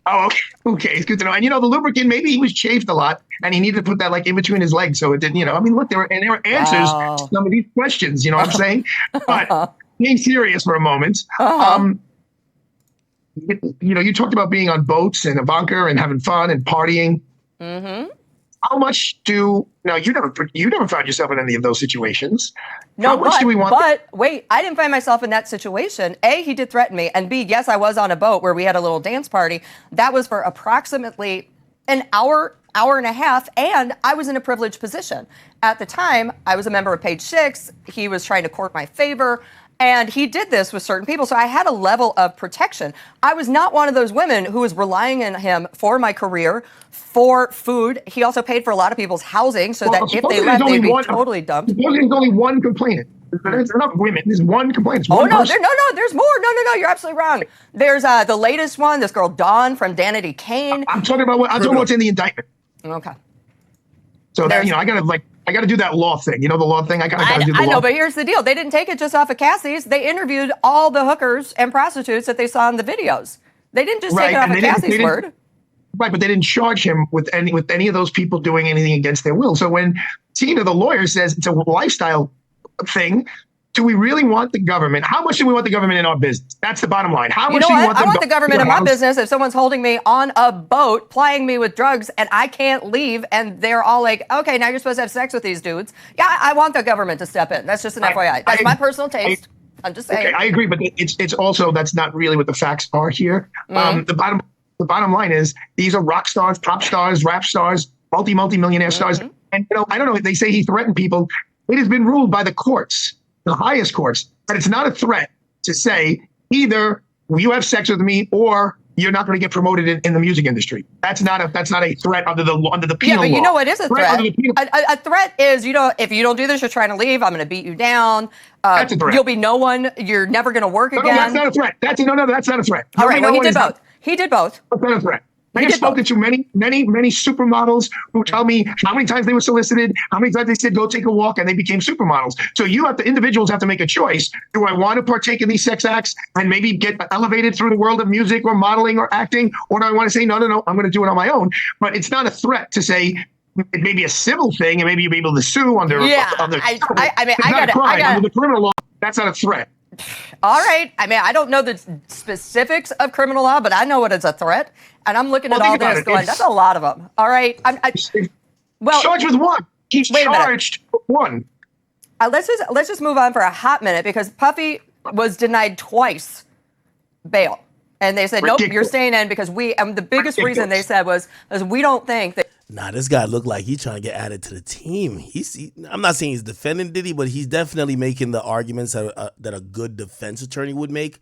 oh, okay, okay, it's good to know. And the lubricant, maybe he was chafed a lot and he needed to put that like in between his legs so it didn't, I mean, look, there were answers to some of these questions, you know what I'm saying? But being serious for a moment, you talked about being on boats and Ivanka and having fun and partying. Mm-hmm. How much you never found yourself in any of those situations. No, How much do we want? But wait, I didn't find myself in that situation. A, he did threaten me. And B, yes, I was on a boat where we had a little dance party. That was for approximately an hour and a half. And I was in a privileged position. At the time, I was a member of Page Six. He was trying to court my favor. And he did this with certain people. So I had a level of protection. I was not one of those women who was relying on him for my career, for food. He also paid for a lot of people's housing so that if they left, they'd be totally dumped. There's only one complainant. There's not women. There's one complainant. Oh, no, there's more. No, you're absolutely wrong. There's the latest one, this girl, Dawn from Danity Kane. I'm talking about what's in the indictment. Okay. So that, I got to do that law thing. You know the law thing? I got to do the law. I know, but here's the deal. They didn't take it just off of Cassie's. They interviewed all the hookers and prostitutes that they saw in the videos. They didn't just take it off of Cassie's word. Right, but they didn't charge him with any of those people doing anything against their will. So when Tina, the lawyer, says it's a lifestyle thing, do we really want the government? How much do we want the government in our business? That's the bottom line. How much do you want I want the government in my business if someone's holding me on a boat, plying me with drugs, and I can't leave, and they're all like, okay, now you're supposed to have sex with these dudes. Yeah, I want the government to step in. That's just an FYI. That's my personal taste. I'm just saying. Okay, I agree, but it's also, that's not really what the facts are here. The bottom line is these are rock stars, pop stars, rap stars, multi-millionaire stars. And, I don't know, they say he threatened people. It has been ruled by the courts, the highest courts, that it's not a threat to say either you have sex with me or you're not going to get promoted in the music industry. That's not a threat under the penal law. Yeah, but you know what is a threat? A threat is, if you don't do this, you're trying to leave. I'm going to beat you down. That's a threat. You'll be no one. You're never going to work again. No, that's not a threat. That's not a threat. All right, well, he did both. He did both. That's not a threat. I have spoken to many supermodels who tell me how many times they were solicited, how many times they said, go take a walk, and they became supermodels. So individuals have to make a choice. Do I want to partake in these sex acts and maybe get elevated through the world of music or modeling or acting? Or do I want to say, no, I'm going to do it on my own? But it's not a threat to say it may be a civil thing and maybe you'll be able to sue under. Yeah, under the criminal law. That's not a threat. All right. I don't know the specifics of criminal law, but I know what is a threat. And I'm looking at all this going, that's a lot of them. All right. Charged with one. He's charged with one. Let's just move on for a hot minute because Puffy was denied twice bail. And they said, nope, you're staying in because the biggest reason they said was we don't think that. Nah, this guy looked like he's trying to get added to the team. I'm not saying he's defending Diddy, but he's definitely making the arguments that a good defense attorney would make,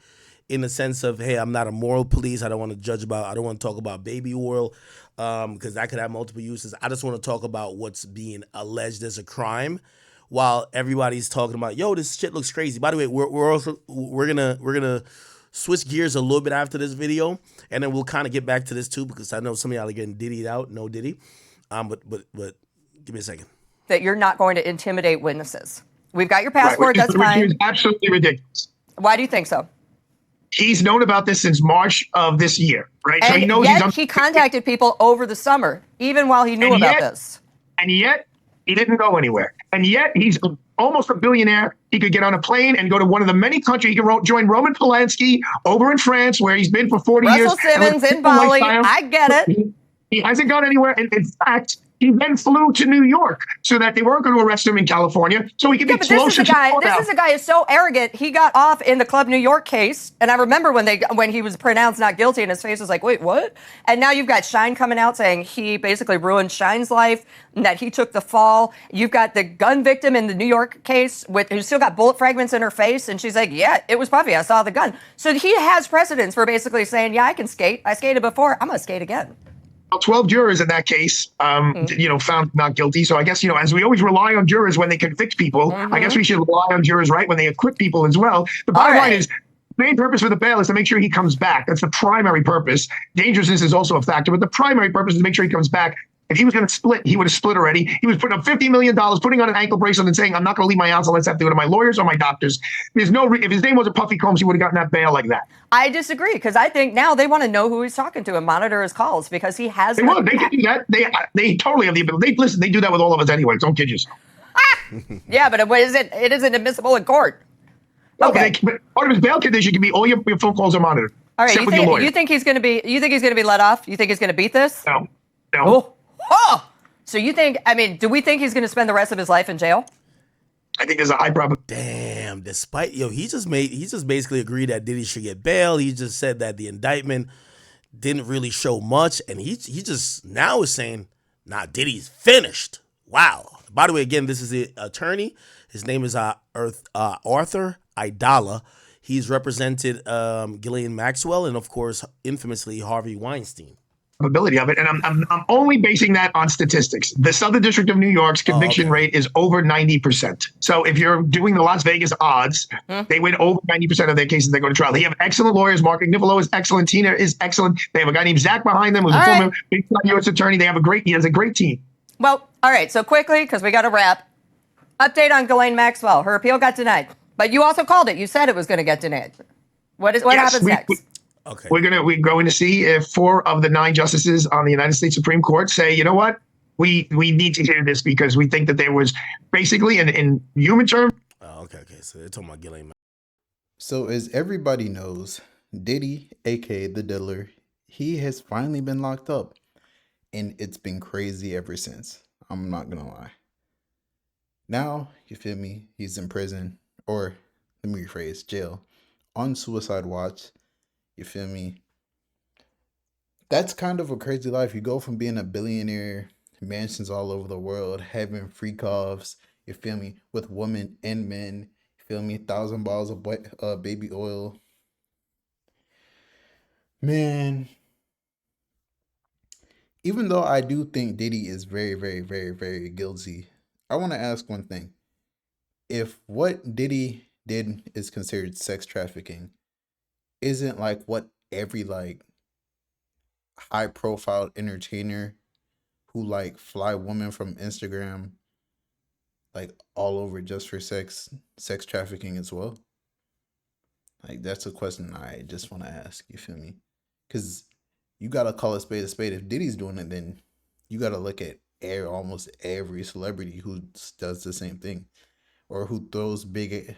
in the sense of, hey, I'm not a moral police. I don't want to I don't want to talk about baby oil because that could have multiple uses. I just want to talk about what's being alleged as a crime, while everybody's talking about, yo, this shit looks crazy. By the way, we're gonna switch gears a little bit after this video, and then we'll kind of get back to this too, because I know some of y'all are getting Diddy'd out. No Diddy. But give me a second. That you're not going to intimidate witnesses. We've got your passport. That's fine. Which is absolutely ridiculous. Why do you think so? He's known about this since March of this year, right? And so he knows he contacted people over the summer, even while he knew about this. And yet he didn't go anywhere. And yet he's almost a billionaire. He could get on a plane and go to one of the many countries. He could join Roman Polanski over in France, where he's been for 40 years. Russell Simmons in Bali. I get it. He hasn't gone anywhere. And in fact, he then flew to New York so that they weren't going to arrest him in California, so he could be closer to This is a guy who's so arrogant. He got off in the Club New York case, and I remember when he was pronounced not guilty, and his face was like, wait, what? And now you've got Shyne coming out saying he basically ruined Shyne's life, and that he took the fall. You've got the gun victim in the New York case who still got bullet fragments in her face, and she's like, yeah, it was Puffy. I saw the gun. So he has precedence for basically saying, yeah, I can skate. I skated before. I'm going to skate again. 12 jurors in that case, found not guilty. So I guess, as we always rely on jurors when they convict people, I guess we should rely on jurors, right, when they acquit people as well. The bottom line is, main purpose for the bail is to make sure he comes back. That's the primary purpose. Dangerousness is also a factor, but the primary purpose is to make sure he comes back. If he was going to split, he would have split already. He was putting up $50 million, putting on an ankle bracelet and saying, I'm not going to leave my house unless I have to go to my lawyers or my doctors. There's no, if his name wasn't Puffy Combs, he would have gotten that bail like that. I disagree, because I think now they want to know who he's talking to and monitor his calls, because he has. They can do that. They totally have the ability. Listen, they do that with all of us anyway. Don't kid yourself. Yeah, but it isn't admissible in court. Well, Okay. but part of his bail condition can be all your phone calls are monitored. All right. except with your lawyer. You think he's going to be? You think he's going to be let off? You think he's going to beat this? No. Oh. So you think? I mean, do we think he's going to spend the rest of his life in jail? I think there's a high probability. Damn, despite he just basically agreed that Diddy should get bail. He just said that the indictment didn't really show much, and he just now is saying, nah, Diddy's finished. Wow. By the way, again, this is the attorney. His name is Arthur Aidala. He's represented Ghislaine Maxwell and, of course, infamously Harvey Weinstein. Probability of it, and I'm only basing that on statistics. The Southern District of New York's conviction rate is over 90%. So if you're doing the Las Vegas odds, they win over 90% of their cases that go to trial. They have excellent lawyers. Mark Agnifilo is excellent. Tina is excellent. They have a guy named Zach behind them, who's a former big-time U.S. attorney. He has a great team. Well, all right. So quickly, because we got to wrap. Update on Ghislaine Maxwell. Her appeal got denied, but you also called it. You said it was going to get denied. What happens next? Okay. We're going to see if 4 of the 9 justices on the United States Supreme Court say, you know what, we need to hear this because we think that there was basically in human terms. Oh, okay. So they're talking about Ghislaine. So as everybody knows, Diddy, aka the Diddler, he has finally been locked up, and it's been crazy ever since. I'm not gonna lie. Now, you feel me? He's in prison, or let me rephrase, jail, on suicide watch. You feel me? That's kind of a crazy life. You go from being a billionaire, mansions all over the world, having freak offs, you feel me, with women and men, you feel me, 1,000 bottles of baby oil. Man, even though I do think Diddy is very, very, very, very guilty, I want to ask one thing. If what Diddy did is considered sex trafficking, isn't like what every like high profile entertainer who like fly women from Instagram like all over just for sex trafficking as well? Like that's a question I just want to ask, you feel me? Because you gotta call a spade a spade. If Diddy's doing it, then you gotta look at almost every celebrity who does the same thing, or who throws big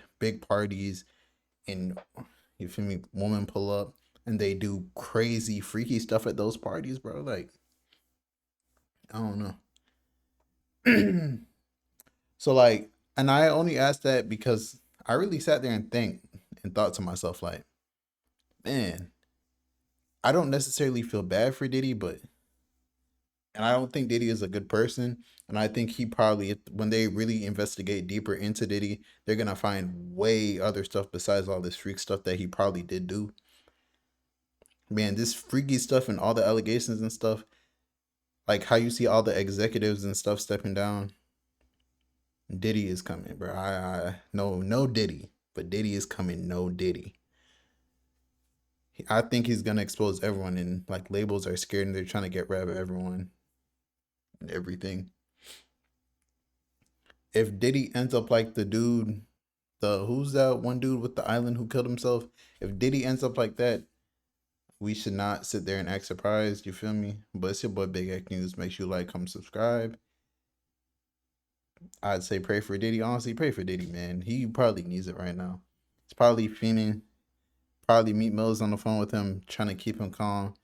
parties and, you feel me, women pull up and they do crazy freaky stuff at those parties, bro. Like, I don't know. So like, and I only asked that because I really sat there and thought to myself, like, man, I don't necessarily feel bad for Diddy, and I don't think Diddy is a good person. And I think he probably, when they really investigate deeper into Diddy, they're going to find way other stuff besides all this freak stuff that he probably did do. Man, this freaky stuff and all the allegations and stuff, like how you see all the executives and stuff stepping down, Diddy is coming, bro. No Diddy, but Diddy is coming, no Diddy. I think he's going to expose everyone, and like labels are scared and they're trying to get rid of everyone and everything. If Diddy ends up like the dude, who's that one dude with the island who killed himself? If Diddy ends up like that, we should not sit there and act surprised, you feel me? But it's your boy Big Act News. Make sure you like, comment, subscribe. I'd say pray for Diddy. Honestly, pray for Diddy, man. He probably needs it right now. He's probably fiending. Probably Meek Mill's on the phone with him, trying to keep him calm.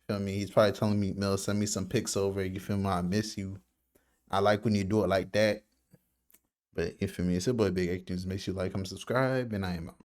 Feel me? He's probably telling Meek Mill, send me some pics over. You feel me? I miss you. I like when you do it like that. But you feel me? It's your boy Big Act News. Make sure you like, comment, subscribe, and I am out.